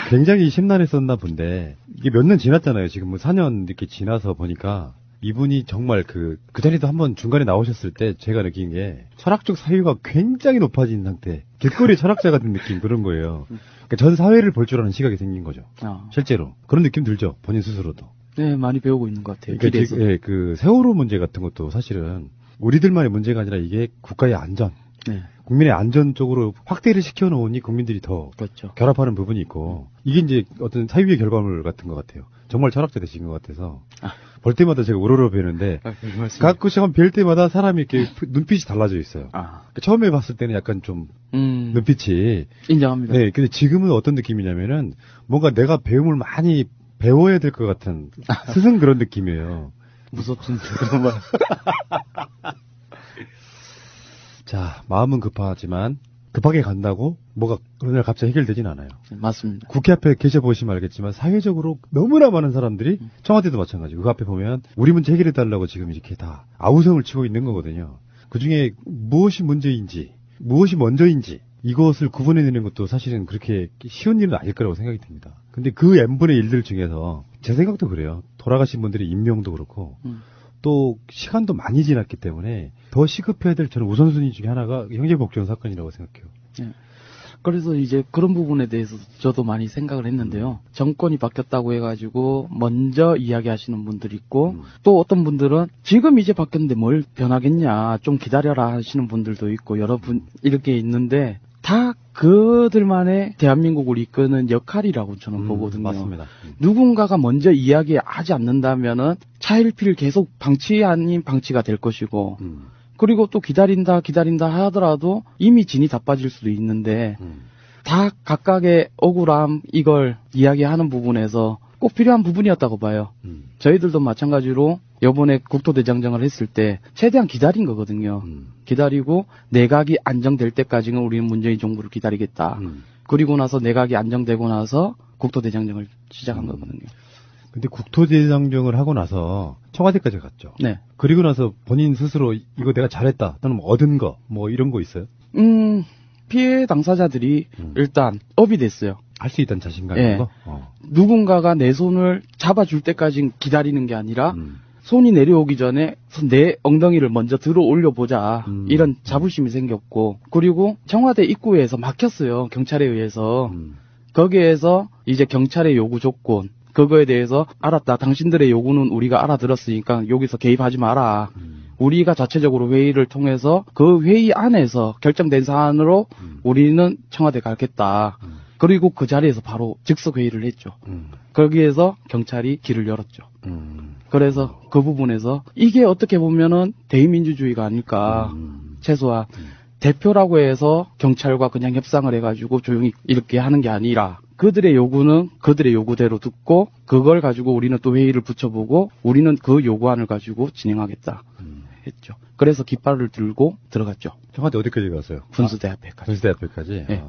굉장히 심란했었나 본데, 이게 몇 년 지났잖아요. 지금 뭐 4년 이렇게 지나서 보니까 이분이 정말 그 자리도 한번 중간에 나오셨을 때 제가 느낀 게 철학적 사유가 굉장히 높아진 상태. 길거리 철학자 같은 느낌, 그런 거예요. 그러니까 전 사회를 볼 줄 아는 시각이 생긴 거죠. 실제로. 그런 느낌 들죠. 본인 스스로도. 네, 많이 배우고 있는 것 같아요. 그러니까 예, 그 세월호 문제 같은 것도 사실은 우리들만의 문제가 아니라 이게 국가의 안전, 국민의 안전 쪽으로 확대를 시켜놓으니 국민들이 더 그렇죠. 결합하는 부분이 있고, 이게 이제 어떤 사유의 결과물 같은 것 같아요. 정말 철학자 되신 것 같아서 볼 때마다 제가 우러러 뵈는데 가끔씩 한번 뵐 때마다 사람이 이렇게 눈빛이 달라져 있어요. 그러니까 처음에 봤을 때는 약간 좀 눈빛이 인정합니다. 네, 근데 지금은 어떤 느낌이냐면은 뭔가 내가 배움을 많이 배워야 될 것 같은 스승 그런 느낌이에요. 무섭진 자, 마음은 급하지만 급하게 간다고 뭐가 어느 날 갑자기 해결되진 않아요. 맞습니다. 국회 앞에 계셔보시면 알겠지만 사회적으로 너무나 많은 사람들이, 청와대도 마찬가지고 그 앞에 보면 우리 문제 해결해달라고 지금 이렇게 다 아우성을 치고 있는 거거든요. 그중에 무엇이 문제인지, 무엇이 먼저인지 이것을 구분해내는 것도 사실은 그렇게 쉬운 일은 아닐 거라고 생각이 듭니다. 근데 그 n분의 1들 중에서 제 생각도 그래요. 돌아가신 분들의 인명도 그렇고 또 시간도 많이 지났기 때문에 더 시급해야 될 저는 우선순위 중에 하나가 형제복지원 사건이라고 생각해요. 네. 그래서 이제 그런 부분에 대해서 저도 많이 생각을 했는데요. 정권이 바뀌었다고 해가지고 먼저 이야기하시는 분들이 있고 또 어떤 분들은 지금 이제 바뀌었는데 뭘 변하겠냐, 좀 기다려라 하시는 분들도 있고 여러 분 이렇게 있는데 다 그들만의 대한민국을 이끄는 역할이라고 저는 보거든요. 맞습니다. 누군가가 먼저 이야기하지 않는다면은 차일피일 계속 방치 아닌 방치가 될 것이고 그리고 또 기다린다 하더라도 이미 진이 다 빠질 수도 있는데 다 각각의 억울함 이걸 이야기하는 부분에서 꼭 필요한 부분이었다고 봐요. 저희들도 마찬가지로 이번에 국토대장정을 했을 때 최대한 기다린 거거든요. 기다리고 내각이 안정될 때까지는 우리는 문재인 정부를 기다리겠다. 그리고 나서 내각이 안정되고 나서 국토대장정을 시작한 거거든요. 근데 국토대장정을 하고 나서 청와대까지 갔죠. 네. 그리고 나서 본인 스스로 이거 내가 잘했다 또는 뭐 얻은 거 뭐 이런 거 있어요? 피해 당사자들이 일단 업이 됐어요. 할 수 있다는 자신감 예. 거? 누군가가 내 손을 잡아줄 때까지 기다리는 게 아니라 손이 내려오기 전에 내 엉덩이를 먼저 들어 올려보자. 이런 자부심이 생겼고, 그리고 청와대 입구에서 막혔어요. 경찰에 의해서. 거기에서 이제 경찰의 요구 조건, 그거에 대해서 알았다. 당신들의 요구는 우리가 알아들었으니까 여기서 개입하지 마라. 우리가 자체적으로 회의를 통해서 그 회의 안에서 결정된 사안으로 우리는 청와대 가겠다. 그리고 그 자리에서 바로 즉석 회의를 했죠. 거기에서 경찰이 길을 열었죠. 그래서 그 부분에서 이게 어떻게 보면은 대의민주주의가 아닐까. 최소한 대표라고 해서 경찰과 그냥 협상을 해가지고 조용히 이렇게 하는 게 아니라 그들의 요구는 그들의 요구대로 듣고 그걸 가지고 우리는 또 회의를 붙여보고 우리는 그 요구안을 가지고 진행하겠다. 했죠. 그래서 깃발을 들고 들어갔죠. 청와대 어디까지 갔어요? 분수대 앞에까지. 분수대 앞에까지? 네.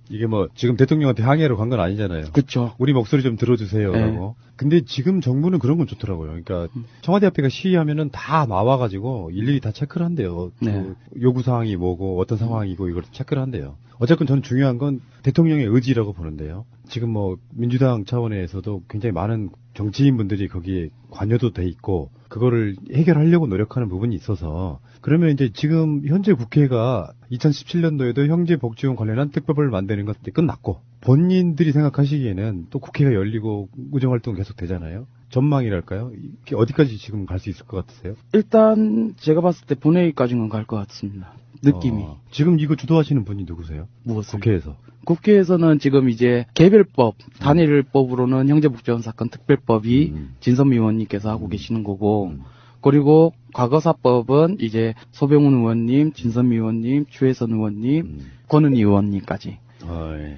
이게 뭐 지금 대통령한테 항해로 간 건 아니잖아요. 그렇죠. 우리 목소리 좀 들어주세요. 네. 라고. 근데 지금 정부는 그런 건 좋더라고요. 그러니까 청와대 앞에가 시위하면은 다 나와가지고 일일이 다 체크를 한대요. 네. 그 요구사항이 뭐고 어떤 상황이고 이걸 체크를 한대요. 어쨌건 저는 중요한 건 대통령의 의지라고 보는데요. 지금 뭐 민주당 차원에서도 굉장히 많은 정치인분들이 거기에 관여도 돼 있고 그거를 해결하려고 노력하는 부분이 있어서 그러면 이제 지금 현재 국회가 2017년도에도 형제복지원 관련한 특별법을 만드는 것 끝났고 본인들이 생각하시기에는 또 국회가 열리고 의정활동 계속 되잖아요. 전망이랄까요? 이게 어디까지 지금 갈 수 있을 것 같으세요? 일단 제가 봤을 때 본회의까지는 갈 것 같습니다. 느낌이. 지금 이거 주도하시는 분이 누구세요? 무엇을? 국회에서. 국회에서는 지금 이제 개별법, 단일법으로는 형제복지원 사건 특별법이 진선미 의원님께서 하고 계시는 거고, 그리고 과거사법은 이제 소병훈 의원님, 진선미 의원님, 추혜선 의원님, 권은희 의원님까지.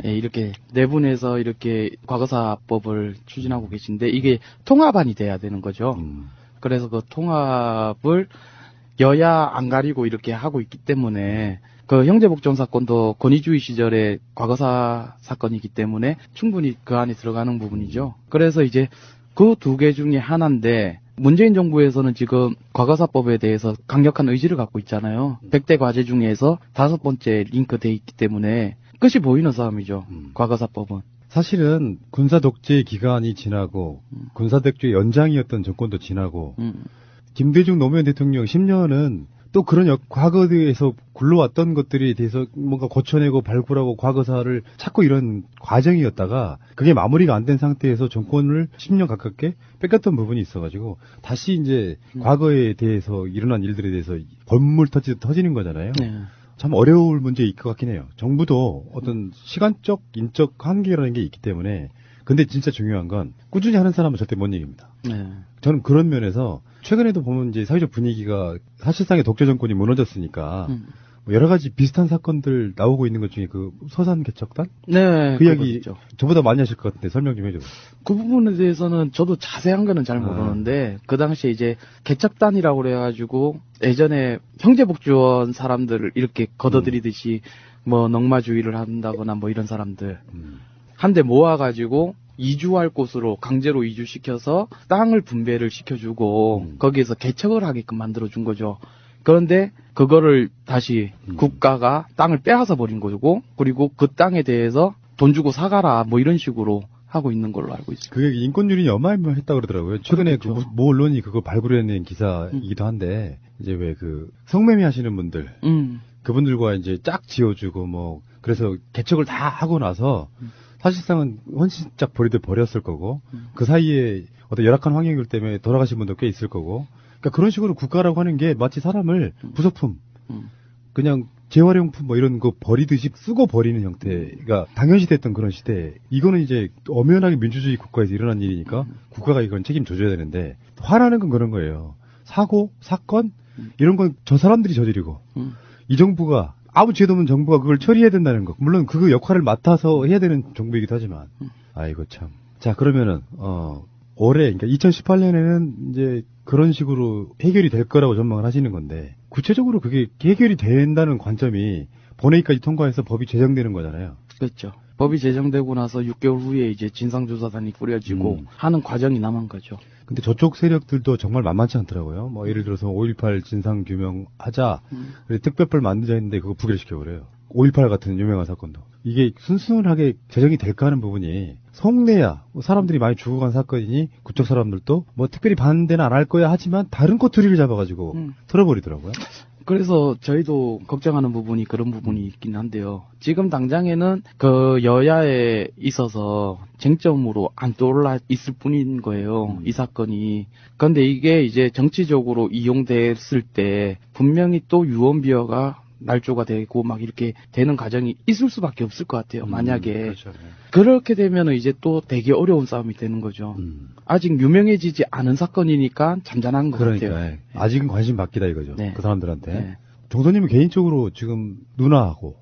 예, 이렇게 네 분에서 이렇게 과거사법을 추진하고 계신데 이게 통합안이 돼야 되는 거죠. 그래서 그 통합을 여야 안 가리고 이렇게 하고 있기 때문에 그 형제복지원 사건도 권위주의 시절의 과거사 사건이기 때문에 충분히 그 안에 들어가는 부분이죠. 그래서 이제 그 두 개 중에 하나인데 문재인 정부에서는 지금 과거사법에 대해서 강력한 의지를 갖고 있잖아요. 100대 과제 중에서 5번째 링크돼 있기 때문에 끝이 보이는 싸움이죠. 과거사법은. 사실은 군사 독재 기간이 지나고 군사 독재 연장이었던 정권도 지나고 김대중 노무현 대통령 10년은 또 그런 과거에서 굴러왔던 것들에 대해서 뭔가 고쳐내고 발굴하고 과거사를 찾고 이런 과정이었다가 그게 마무리가 안 된 상태에서 정권을 10년 가깝게 뺏겼던 부분이 있어가지고 다시 이제 과거에 대해서 일어난 일들에 대해서 벌물 터지는 거잖아요. 네. 참 어려울 문제일 것 같긴 해요. 정부도 어떤 시간적, 인적 한계라는 게 있기 때문에 근데 진짜 중요한 건 꾸준히 하는 사람은 절대 못 이깁니다. 네. 저는 그런 면에서 최근에도 보면 이제 사회적 분위기가 사실상의 독재 정권이 무너졌으니까 뭐 여러 가지 비슷한 사건들 나오고 있는 것 중에 그 서산 개척단? 네. 그 이야기 저보다 많이 하실 것 같은데 설명 좀 해줘. 그 부분에 대해서는 저도 자세한 거는 잘 모르는데 그 당시에 이제 개척단이라고 그래가지고 예전에 형제복지원 사람들을 이렇게 걷어들이듯이 뭐 넝마주의를 한다거나 뭐 이런 사람들 한데 모아가지고 이주할 곳으로 강제로 이주시켜서 땅을 분배를 시켜주고 거기에서 개척을 하게끔 만들어준 거죠. 그런데 그거를 다시 국가가 땅을 빼앗아 버린 거고 그리고 그 땅에 대해서 돈 주고 사가라 뭐 이런 식으로 하고 있는 걸로 알고 있습니다. 그게 인권유린이 어마어마했다고 그러더라고요. 최근에 그렇죠. 모 언론이 그거 발굴해낸 기사이기도 한데 이제 왜 그 성매매 하시는 분들 그분들과 이제 짝 지어주고 뭐 그래서 개척을 다 하고 나서 사실상은 헌신짝 벌이들 버렸을 거고 그 사이에 어떤 열악한 환경들 때문에 돌아가신 분도 꽤 있을 거고 그러니까 그런 식으로 국가라고 하는 게 마치 사람을 부속품 그냥 재활용품 뭐 이런 거 버리듯이 쓰고 버리는 형태가 당연시 됐던 그런 시대. 이거는 이제 엄연하게 민주주의 국가에서 일어난 일이니까 국가가 이건 책임져줘야 되는데 화나는 건 그런 거예요. 사고, 사건 이런 건 저 사람들이 저지르고 이 정부가 아무 죄도 없는 정부가 그걸 처리해야 된다는 거. 물론 그 역할을 맡아서 해야 되는 정부이기도 하지만 아이고 참. 자 그러면은 올해 그러니까 2018년에는 이제 그런 식으로 해결이 될 거라고 전망을 하시는 건데 구체적으로 그게 해결이 된다는 관점이 본회의까지 통과해서 법이 제정되는 거잖아요. 그렇죠. 법이 제정되고 나서 6개월 후에 이제 진상조사단이 꾸려지고 하는 과정이 남은 거죠. 근데 저쪽 세력들도 정말 만만치 않더라고요. 뭐 예를 들어서 5.18 진상 규명하자, 특별법 만들자 했는데 그거 부결시켜버려요. 5.18 같은 유명한 사건도. 이게 순순하게 제정이 될까 하는 부분이 속내야 사람들이 많이 죽어간 사건이니 그쪽 사람들도 뭐 특별히 반대는 안 할 거야 하지만 다른 꼬투리를 잡아가지고 털어버리더라고요. 그래서 저희도 걱정하는 부분이 그런 부분이 있긴 한데요. 지금 당장에는 그 여야에 있어서 쟁점으로 안 떠올라 있을 뿐인 거예요. 이 사건이. 그런데 이게 이제 정치적으로 이용됐을 때 분명히 또 유언비어가 날조가 되고 막 이렇게 되는 과정이 있을 수밖에 없을 것 같아요. 만약에. 그렇죠. 그렇게 되면 이제 또 되게 어려운 싸움이 되는 거죠. 아직 유명해지지 않은 사건이니까 잠잠한 것 같아요. 네. 아직은 관심 받기다 이거죠. 네. 그 사람들한테. 네. 정선님은 개인적으로 지금 누나하고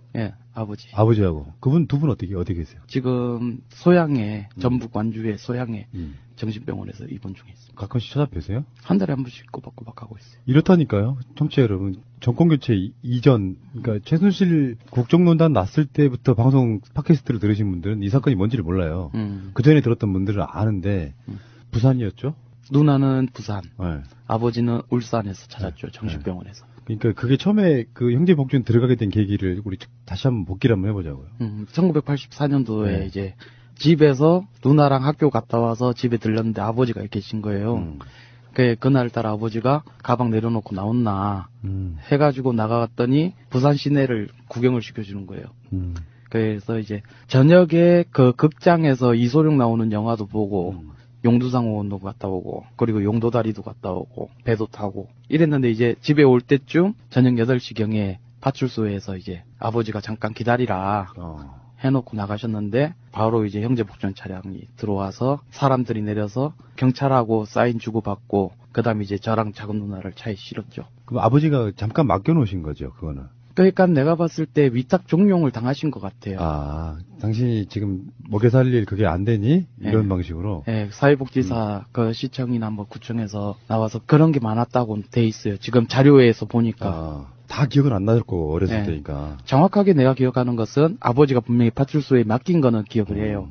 아버지하고. 그분 두 분 어떻게 계세요? 지금 소양에, 전북 완주의 소양에 정신병원에서 입원 중에 있습니다. 가끔씩 찾아뵈세요? 한 달에 한 번씩 꼬박꼬박 하고 있어요. 이렇다니까요. 청취자 여러분. 정권교체 이전, 그러니까 최순실 국정농단 났을 때부터 방송 팟캐스트를 들으신 분들은 이 사건이 뭔지를 몰라요. 그 전에 들었던 분들은 아는데 부산이었죠? 누나는 부산, 네. 아버지는 울산에서 찾았죠. 정신병원에서. 그러니까 그게 처음에 그 형제복지원 들어가게 된 계기를 우리 다시 한번 복기를 한번 해보자고요. 1984년도에 이제 집에서 누나랑 학교 갔다 와서 집에 들렸는데 아버지가 계신 거예요. 그날따라 아버지가 가방 내려놓고 나왔나 해가지고 나가갔더니 부산 시내를 구경을 시켜주는 거예요. 그래서 이제 저녁에 그 극장에서 이소룡 나오는 영화도 보고 용두상호원도 갔다 오고 그리고 용도다리도 갔다 오고 배도 타고 이랬는데 이제 집에 올 때쯤 저녁 8시경에 파출소에서 이제 아버지가 잠깐 기다리라 해놓고 나가셨는데 바로 이제 형제복지원 차량이 들어와서 사람들이 내려서 경찰하고 사인 주고받고 그다음에 이제 저랑 작은 누나를 차에 실었죠. 그럼 아버지가 잠깐 맡겨놓으신 거죠, 그거는? 그러니까 내가 봤을 때 위탁 종용을 당하신 것 같아요. 아, 당신이 지금 먹여 살릴 그게 안 되니? 이런 방식으로? 네, 사회복지사 그 시청이나 뭐 구청에서 나와서 그런 게 많았다고 돼 있어요. 지금 자료에서 보니까. 다 기억은 안 나실 거고, 어렸을 때니까. 정확하게 내가 기억하는 것은 아버지가 분명히 파출소에 맡긴 거는 기억을 해요.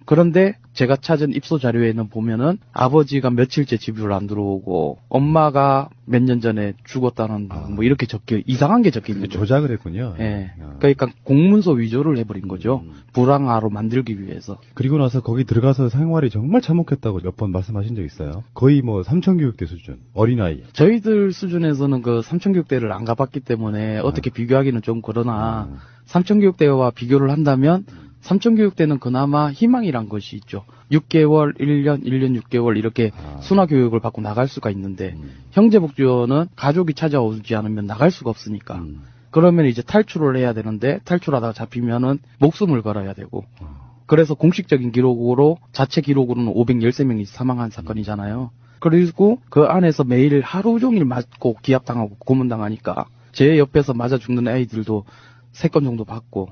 그런데 제가 찾은 입소 자료에는 보면은 아버지가 며칠째 집으로 안 들어오고 엄마가 몇 년 전에 죽었다는 뭐 이렇게 이상한 게 적혀 있는 거예요. 조작을 했군요. 예. 그러니까 공문서 위조를 해버린 거죠. 불황화로 만들기 위해서. 그리고 나서 거기 들어가서 생활이 정말 참혹했다고 몇 번 말씀하신 적 있어요. 거의 뭐 삼천교육대 수준, 어린아이. 저희들 수준에서는 그 삼천교육대를 안 가봤기 때문에 어떻게 비교하기는 좀 그러나 삼천교육대와 비교를 한다면 삼천교육대는 그나마 희망이란 것이 있죠. 6개월, 1년, 1년 6개월 이렇게 순화교육을 받고 나갈 수가 있는데 형제복지원은 가족이 찾아오지 않으면 나갈 수가 없으니까 그러면 이제 탈출을 해야 되는데 탈출하다가 잡히면은 목숨을 걸어야 되고 그래서 공식적인 기록으로 자체 기록으로는 513명이 사망한 사건이잖아요. 그리고 그 안에서 매일 하루 종일 맞고 기압당하고 고문당하니까 제 옆에서 맞아 죽는 아이들도 3건 정도 받고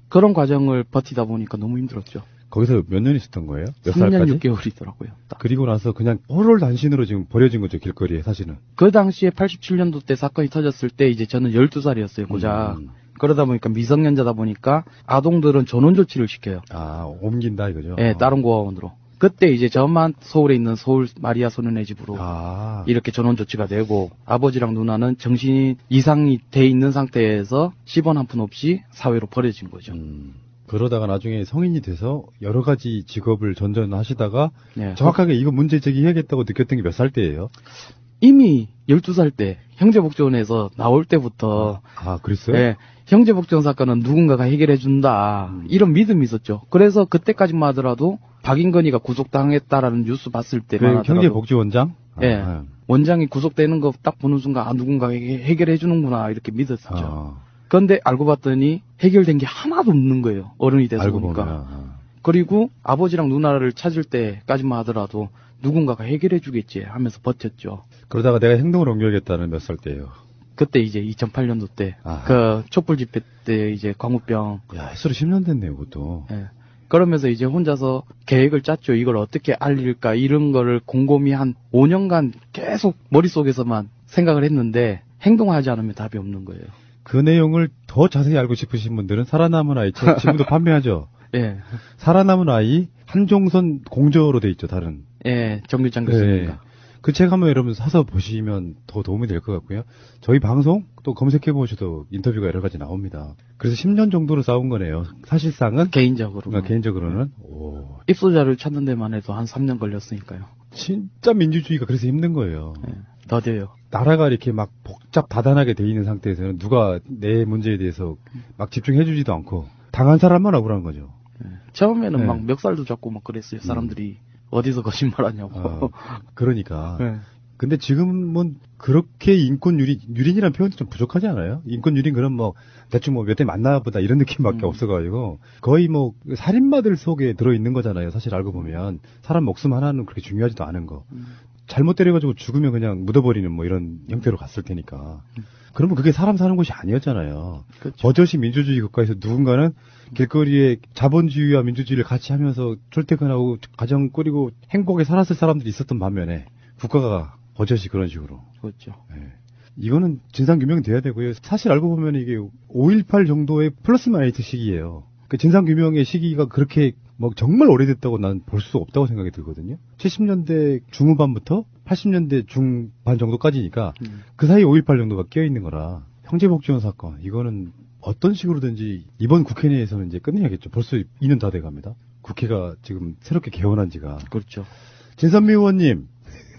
그런 과정을 버티다 보니까 너무 힘들었죠. 거기서 몇 년 있었던 거예요? 몇 3년 살까지? 6개월이더라고요. 그리고 나서 그냥 홀홀단신으로 지금 버려진 거죠, 길거리에 사실은. 그 당시에 87년도 때 사건이 터졌을 때 이제 저는 12살이었어요, 고작. 그러다 보니까 미성년자다 보니까 아동들은 전원 조치를 시켜요. 아, 옮긴다 이거죠? 네, 다른 고아원으로. 그때 이제 저만 서울에 있는 서울 마리아 소년의 집으로 이렇게 전원 조치가 되고 아버지랑 누나는 정신이 이상이 돼 있는 상태에서 10원 한 푼 없이 사회로 버려진 거죠. 그러다가 나중에 성인이 돼서 여러 가지 직업을 전전하시다가 정확하게 이거 문제 제기해야겠다고 느꼈던 게 몇 살 때예요? 이미 12살 때 형제복지원에서 나올 때부터 그랬어요? 네, 형제복지원 사건은 누군가가 해결해 준다 이런 믿음이 있었죠. 그래서 그때까지만 하더라도 박인건이가 구속당했다라는 뉴스 봤을 때만 하더라도 형제복지원장? 네, 원장이 구속되는 거 딱 보는 순간 누군가가 해결해 주는구나 이렇게 믿었었죠. 그런데 알고 봤더니 해결된 게 하나도 없는 거예요. 어른이 돼서 보니까. 그리고 아버지랑 누나를 찾을 때까지만 하더라도 누군가가 해결해 주겠지 하면서 버텼죠. 그러다가 내가 행동을 옮겨야겠다는 몇 살 때예요? 그때 이제 2008년도 때 그 촛불 집회 때 이제 광우병. 야, 햇소리 10년 됐네요, 그것도. 네. 그러면서 이제 혼자서 계획을 짰죠. 이걸 어떻게 알릴까 이런 거를 곰곰이 한 5년간 계속 머릿속에서만 생각을 했는데 행동하지 않으면 답이 없는 거예요. 그 내용을 더 자세히 알고 싶으신 분들은 살아남은 아이 책 지금도 판매하죠. 예. 살아남은 아이 한종선 공저로 돼 있죠, 다른. 예, 정규장 교수님과. 그 책 한번 여러분 사서 보시면 더 도움이 될 것 같고요. 저희 방송 또 검색해 보셔도 인터뷰가 여러 가지 나옵니다. 그래서 10년 정도로 싸운 거네요. 사실상은 개인적으로는 입소자를 찾는 데만 해도 한 3년 걸렸으니까요. 진짜 민주주의가 그래서 힘든 거예요. 네, 더뎌요. 나라가 이렇게 막 복잡 다단하게 돼 있는 상태에서는 누가 내 문제에 대해서 막 집중해 주지도 않고 당한 사람만 억울한 거죠. 네. 처음에는 막 멱살도 잡고 막 그랬어요. 사람들이 어디서 거짓말하냐고. 그러니까. 근데 지금은 그렇게 인권 유린이라는 표현도 좀 부족하지 않아요? 인권 유린 그런 뭐 대충 뭐 몇 대 만나보다 이런 느낌밖에 없어가지고 거의 뭐 살인마들 속에 들어있는 거잖아요. 사실 알고 보면 사람 목숨 하나는 그렇게 중요하지도 않은 거. 잘못 때려가지고 죽으면 그냥 묻어버리는 뭐 이런 형태로 갔을 테니까. 그러면 그게 사람 사는 곳이 아니었잖아요. 그렇죠. 버젓이 민주주의 국가에서 누군가는 길거리에 자본주의와 민주주의를 같이 하면서 출퇴근하고 가정 꾸리고 행복하게 살았을 사람들이 있었던 반면에 국가가 버젓이 그런 식으로. 그렇죠. 네. 이거는 진상규명이 돼야 되고요. 사실 알고 보면 이게 5.18 정도의 플러스 마이너스 시기예요. 그 진상규명의 시기가 그렇게 뭐 정말 오래됐다고 난 볼 수 없다고 생각이 들거든요. 70년대 중후반부터 80년대 중반 정도까지니까 그 사이 5.18 정도가 끼어있는 거라 형제복지원 사건 이거는 어떤 식으로든지 이번 국회 내에서는 이제 끝내야겠죠. 벌써 2년 다 돼갑니다. 국회가 지금 새롭게 개원한 지가. 그렇죠. 진선미 의원님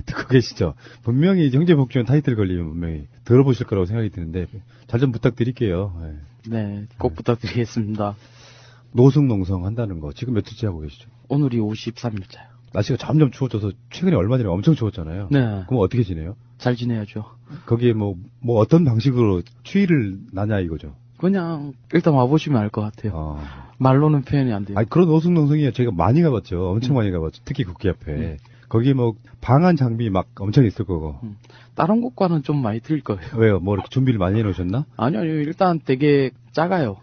듣고 계시죠? 분명히 형제복지원 타이틀 걸리면 분명히 들어보실 거라고 생각이 드는데 잘 좀 부탁드릴게요. 네, 꼭 부탁드리겠습니다. 노숙농성 한다는 거 지금 몇 주째 하고 계시죠? 오늘이 53일째요. 날씨가 점점 추워져서 최근에 얼마 전에 엄청 추웠잖아요. 네. 그럼 어떻게 지내요? 잘 지내야죠. 거기에 뭐 어떤 방식으로 추위를 나냐 이거죠? 그냥 일단 와보시면 알 것 같아요. 말로는 표현이 안 돼요. 아니 그런 노숙농성이 제가 많이 가봤죠. 엄청 많이 가봤죠. 특히 국회 앞에. 거기에 뭐 방한 장비 막 엄청 있을 거고. 다른 곳과는 좀 많이 틀릴 거예요. 왜요? 뭐 이렇게 준비를 많이 해놓으셨나? 아니요. 일단 되게 작아요.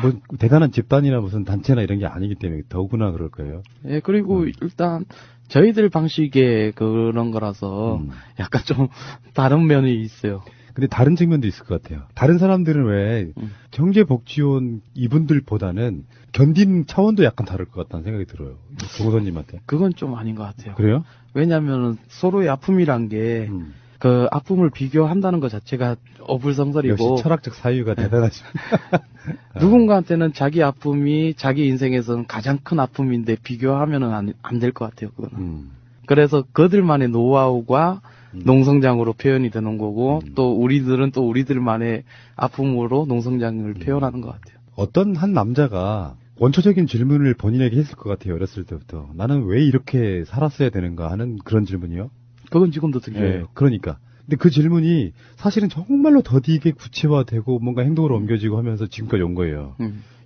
뭐 대단한 집단이나 무슨 단체나 이런 게 아니기 때문에 더구나 그럴 거예요. 예, 그리고 일단 저희들 방식의 그런 거라서 약간 좀 다른 면이 있어요. 근데 다른 측면도 있을 것 같아요. 다른 사람들은 왜 경제복지원 이분들보다는 견디는 차원도 약간 다를 것 같다는 생각이 들어요. 조고선님한테. 그건 좀 아닌 것 같아요. 그래요? 왜냐하면 서로의 아픔이란 게 그 아픔을 비교한다는 것 자체가 어불성설이고. 역시 철학적 사유가 대단하십니다. 누군가한테는 자기 아픔이 자기 인생에서는 가장 큰 아픔인데 비교하면은 안 될 것 같아요. 그거는. 그래서 그들만의 노하우가 농성장으로 표현이 되는 거고 또 우리들은 또 우리들만의 아픔으로 농성장을 표현하는 것 같아요. 어떤 한 남자가 원초적인 질문을 본인에게 했을 것 같아요. 어렸을 때부터. 나는 왜 이렇게 살았어야 되는가 하는 그런 질문이요. 그건 지금도 들려요. 네, 그러니까. 근데 그 질문이 사실은 정말로 더디게 구체화되고 뭔가 행동으로 옮겨지고 하면서 지금까지 온 거예요.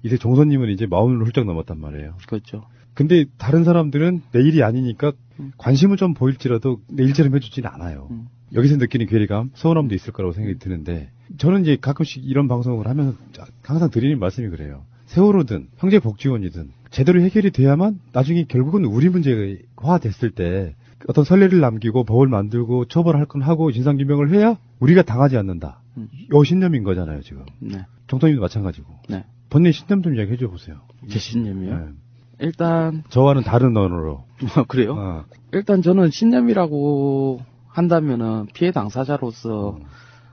이제 종선님은 이제 40을 훌쩍 넘었단 말이에요. 그렇죠. 근데 다른 사람들은 내 일이 아니니까 관심은 좀 보일지라도 내 일처럼 해주지는 않아요. 여기서 느끼는 괴리감, 서운함도 있을 거라고 생각이 드는데 저는 이제 가끔씩 이런 방송을 하면서 항상 드리는 말씀이 그래요. 세월호든 형제복지원이든 제대로 해결이 돼야만 나중에 결국은 우리 문제화 됐을 때 어떤 선례를 남기고 법을 만들고 처벌할 건 하고 진상규명을 해야 우리가 당하지 않는다. 요 신념인 거잖아요, 지금. 네. 정통님도 마찬가지고. 네. 본인의 신념 좀 이야기해 줘 보세요. 제 신념이요? 네. 일단 저와는 다른 언어로. 그래요? 일단 저는 신념이라고 한다면은 피해 당사자로서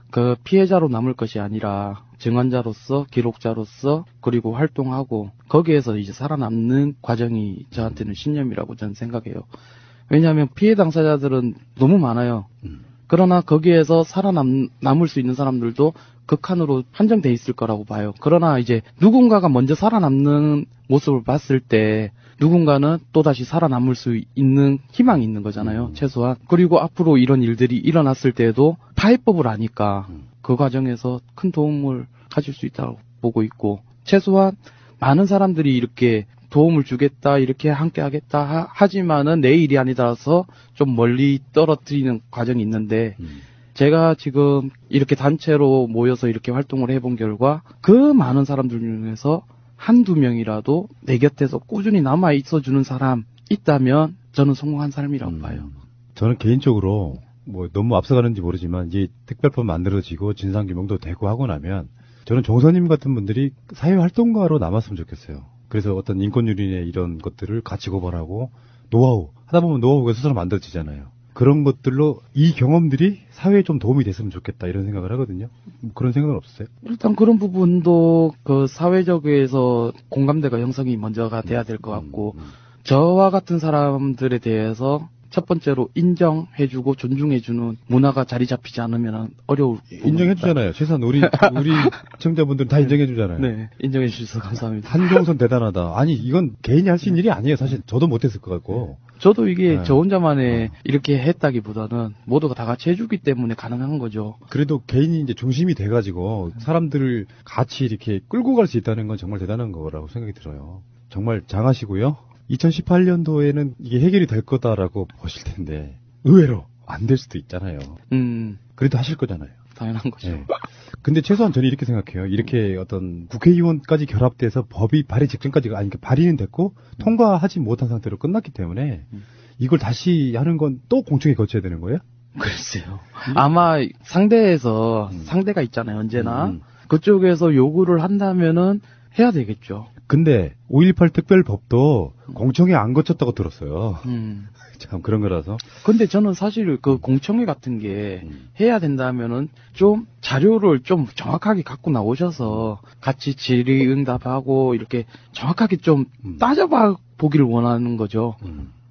그 피해자로 남을 것이 아니라 증언자로서 기록자로서 그리고 활동하고 거기에서 이제 살아남는 과정이 저한테는 신념이라고 저는 생각해요. 왜냐하면 피해 당사자들은 너무 많아요. 그러나 거기에서 살아남을 수 있는 사람들도 극한으로 한정돼 있을 거라고 봐요. 그러나 이제 누군가가 먼저 살아남는 모습을 봤을 때 누군가는 또다시 살아남을 수 있는 희망이 있는 거잖아요. 최소한. 그리고 앞으로 이런 일들이 일어났을 때에도 파해법을 아니까 그 과정에서 큰 도움을 가질 수 있다고 보고 있고 최소한 많은 사람들이 이렇게 도움을 주겠다, 이렇게 함께 하겠다 하지만은 내 일이 아니라서 좀 멀리 떨어뜨리는 과정이 있는데 제가 지금 이렇게 단체로 모여서 이렇게 활동을 해본 결과 그 많은 사람들 중에서 한두 명이라도 내 곁에서 꾸준히 남아 있어주는 사람 있다면 저는 성공한 삶이라고 봐요. 저는 개인적으로 뭐 너무 앞서가는지 모르지만 이제 특별법 만들어지고 진상규명도 되고 하고 나면 저는 종선님 같은 분들이 사회활동가로 남았으면 좋겠어요. 그래서 어떤 인권유린의 이런 것들을 같이 고발하고 노하우 하다 보면 노하우가 스스로 만들어지잖아요. 그런 것들로 이 경험들이 사회에 좀 도움이 됐으면 좋겠다 이런 생각을 하거든요. 그런 생각은 없으세요? 일단 그런 부분도 그 사회적에서 공감대가 형성이 먼저가 돼야 될 것 같고 저와 같은 사람들에 대해서 첫 번째로 인정해주고 존중해주는 문화가 자리 잡히지 않으면 어려울 인정해주잖아요. 최소한 우리 시청자분들은 다 인정해주잖아요. 네, 인정해주셔서 감사합니다. 한종선 대단하다. 아니 이건 개인이 할 수 있는 일이 아니에요. 사실 저도 못했을 것 같고. 저도 이게 저 혼자만의 이렇게 했다기보다는 모두가 다 같이 해주기 때문에 가능한 거죠. 그래도 개인이 이제 중심이 돼가지고 사람들을 같이 이렇게 끌고 갈 수 있다는 건 정말 대단한 거라고 생각이 들어요. 정말 장하시고요. 2018년도에는 이게 해결이 될 거다라고 보실 텐데 의외로 안 될 수도 있잖아요. 그래도 하실 거잖아요. 당연한 거죠. 네. 근데 최소한 저는 이렇게 생각해요. 이렇게 어떤 국회의원까지 결합돼서 법이 발의 직전까지, 아니, 발의는 됐고, 통과하지 못한 상태로 끝났기 때문에, 이걸 다시 하는 건 또 공청회 거쳐야 되는 거예요? 글쎄요. 아마 상대가 있잖아요, 언제나. 그쪽에서 요구를 한다면은 해야 되겠죠. 근데 5.18 특별법도 공청회 안 거쳤다고 들었어요. 참 그런 거라서. 근데 저는 사실 그 공청회 같은 게 해야 된다면은 좀 자료를 좀 정확하게 갖고 나오셔서 같이 질의응답하고 이렇게 정확하게 좀 따져봐 보기를 원하는 거죠.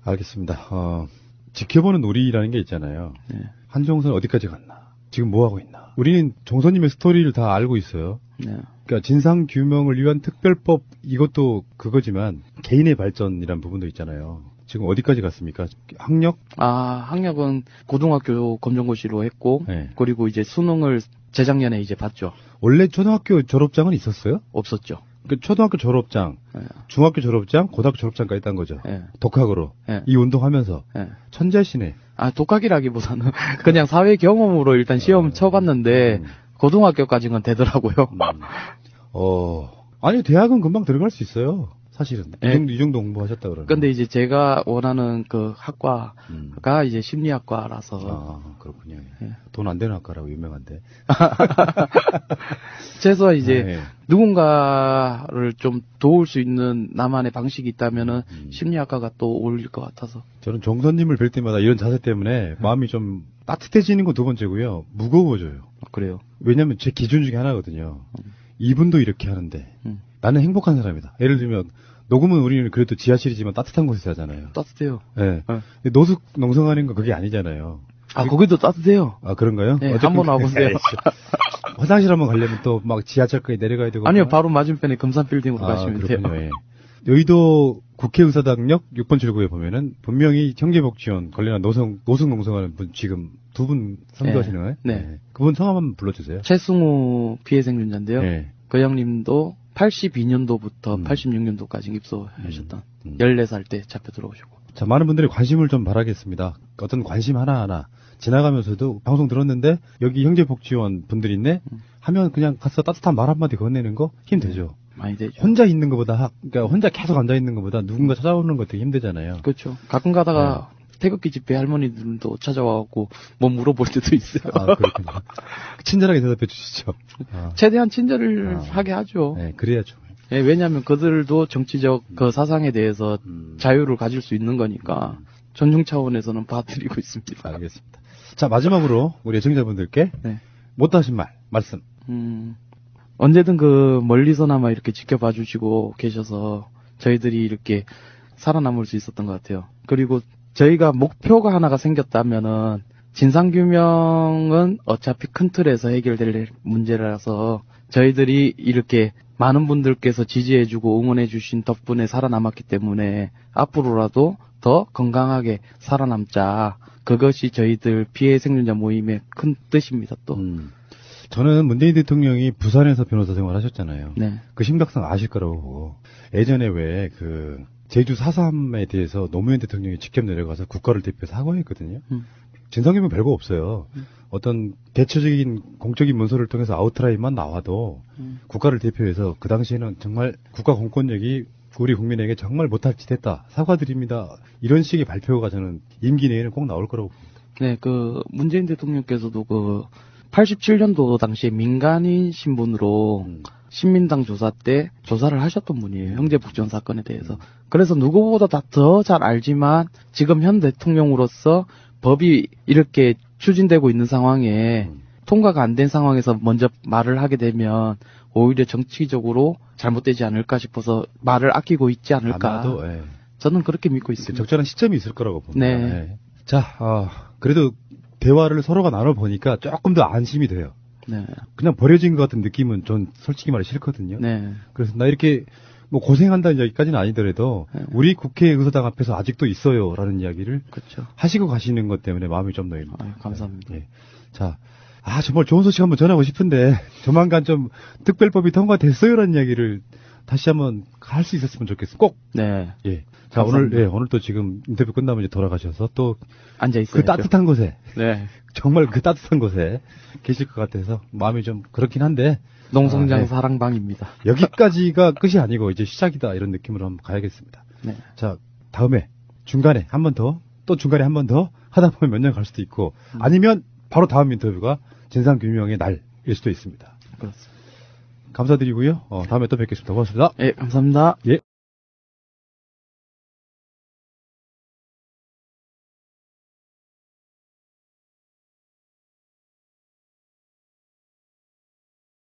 알겠습니다. 지켜보는 우리라는 게 있잖아요. 네. 한종선 어디까지 갔나? 지금 뭐 하고 있나? 우리는 종선님의 스토리를 다 알고 있어요. 네. 그러니까 진상 규명을 위한 특별법, 이것도 그거지만 개인의 발전이란 부분도 있잖아요. 지금 어디까지 갔습니까? 학력? 학력은 고등학교 검정고시로 했고, 네. 그리고 이제 수능을 재작년에 이제 봤죠. 원래 초등학교 졸업장은 있었어요? 없었죠. 그 초등학교 졸업장, 네. 중학교 졸업장, 고등학교 졸업장까지 딴 거죠. 네. 독학으로. 네. 이 운동하면서. 네. 천재시네. 독학이라기보다는 그냥 사회 경험으로 일단 시험 쳐봤는데, 고등학교까지는 되더라고요. 아니, 대학은 금방 들어갈 수 있어요. 사실은. 네. 이 정도 공부하셨다 그러면. 근데 이제 제가 원하는 그 학과가 이제 심리학과라서. 그렇군요. 네. 돈 안 되는 학과라고 유명한데. 최소한 이제 네. 누군가를 좀 도울 수 있는 나만의 방식이 있다면은 심리학과가 또 어울릴 것 같아서. 저는 정선님을 뵐 때마다 이런 자세 때문에 마음이 좀 따뜻해지는 건 두 번째고요. 무거워져요. 그래요? 왜냐면 제 기준 중에 하나거든요. 이분도 이렇게 하는데 나는 행복한 사람이다. 예를 들면 녹음은 우리는 그래도 지하실이지만 따뜻한 곳에서 하잖아요. 따뜻해요. 네. 근데 노숙 농성하는 거 그게 아니잖아요. 거기도 따뜻해요. 그런가요? 네, 한번 와보세요. 화장실 한번 가려면 또 막 지하철까지 내려가야 되고. 아니요, 바로 맞은편에 금산빌딩으로 가시면 그렇군요. 돼요. 예. 여의도 국회의사당역 6번 출구에 보면은 분명히 형제복지원 관련한 노숙 농성하는 분 지금 두 분 선도하시는 거예요? 네. 그분 성함 한번 불러주세요. 최승우 피해 생존자인데요. 네. 그 형님도 82년도부터 86년도까지 입소하셨던 14살 때 잡혀 들어오시고. 자, 많은 분들이 관심을 좀 바라겠습니다. 어떤 관심 하나하나 지나가면서도 방송 들었는데 여기 형제복지원 분들 있네 하면 그냥 가서 따뜻한 말 한마디 건네는 거 힘들죠. 많이 되죠. 혼자 있는 것보다 그러니까 혼자 계속 앉아 있는 것보다 누군가 찾아오는 거 되게 힘들잖아요. 그렇죠. 가끔 가다가 태극기 집회 할머니들도 찾아와갖고 뭐 물어볼 때도 있어요. 그렇군요. 친절하게 대답해 주시죠. 최대한 친절을 하게 하죠. 네, 그래야죠. 네, 왜냐하면 그들도 정치적 그 사상에 대해서 자유를 가질 수 있는 거니까 존중 차원에서는 봐드리고 있습니다. 알겠습니다. 자, 마지막으로 우리 애청자분들께 못다 하신 말씀. 언제든 그 멀리서나마 이렇게 지켜봐 주시고 계셔서 저희들이 이렇게 살아남을 수 있었던 것 같아요. 그리고 저희가 목표가 하나가 생겼다면은 진상규명은 어차피 큰 틀에서 해결될 문제라서 저희들이 이렇게 많은 분들께서 지지해주고 응원해주신 덕분에 살아남았기 때문에 앞으로라도 더 건강하게 살아남자. 그것이 저희들 피해 생존자 모임의 큰 뜻입니다. 또. 저는 문재인 대통령이 부산에서 변호사 생활하셨잖아요. 네. 그 심각성 아실 거라고 보고 예전에 왜 그 제주 4.3에 대해서 노무현 대통령이 직접 내려가서 국가를 대표해서 사과했거든요. 진상규명 별거 없어요. 어떤 대체적인 공적인 문서를 통해서 아웃라인만 나와도 국가를 대표해서 그 당시에는 정말 국가 공권력이 우리 국민에게 정말 못할 짓 했다. 사과드립니다. 이런 식의 발표가 저는 임기 내에는 꼭 나올 거라고 봅니다. 네, 그 문재인 대통령께서도 그 87년도 당시에 민간인 신분으로 신민당 조사 때 조사를 하셨던 분이에요. 형제복지원 사건에 대해서. 그래서 누구보다 더 잘 알지만 지금 현 대통령으로서 법이 이렇게 추진되고 있는 상황에 통과가 안 된 상황에서 먼저 말을 하게 되면 오히려 정치적으로 잘못되지 않을까 싶어서 말을 아끼고 있지 않을까. 아마도, 저는 그렇게 믿고 있습니다. 적절한 시점이 있을 거라고 봅니다. 네. 자, 그래도 대화를 서로가 나눠보니까 조금 더 안심이 돼요. 네. 그냥 버려진 것 같은 느낌은 전 솔직히 말해 싫거든요. 네. 그래서 나 이렇게 뭐 고생한다는 이야기까지는 아니더라도 우리 국회의사당 앞에서 아직도 있어요라는 이야기를 그렇죠. 하시고 가시는 것 때문에 마음이 좀 놓입니다. 감사합니다. 네. 자, 정말 좋은 소식 한번 전하고 싶은데 조만간 좀 특별법이 통과됐어요라는 이야기를 다시 한번 할 수 있었으면 좋겠어요. 꼭. 네. 예. 자, 오늘 또 지금 인터뷰 끝나면 이제 돌아가셔서 또 앉아있어요. 그 따뜻한 곳에. 네. 정말 그 따뜻한 곳에 계실 것 같아서 마음이 좀 그렇긴 한데. 농성장 네. 사랑방입니다. 여기까지가 끝이 아니고 이제 시작이다 이런 느낌으로 한번 가야겠습니다. 네. 자, 다음에 중간에 한 번 더, 또 중간에 한 번 더 하다 보면 몇 년 갈 수도 있고 아니면 바로 다음 인터뷰가 진상규명의 날일 수도 있습니다. 그렇습니다. 감사드리고요. 다음에 또 뵙겠습니다. 고맙습니다. 예, 감사합니다. 예.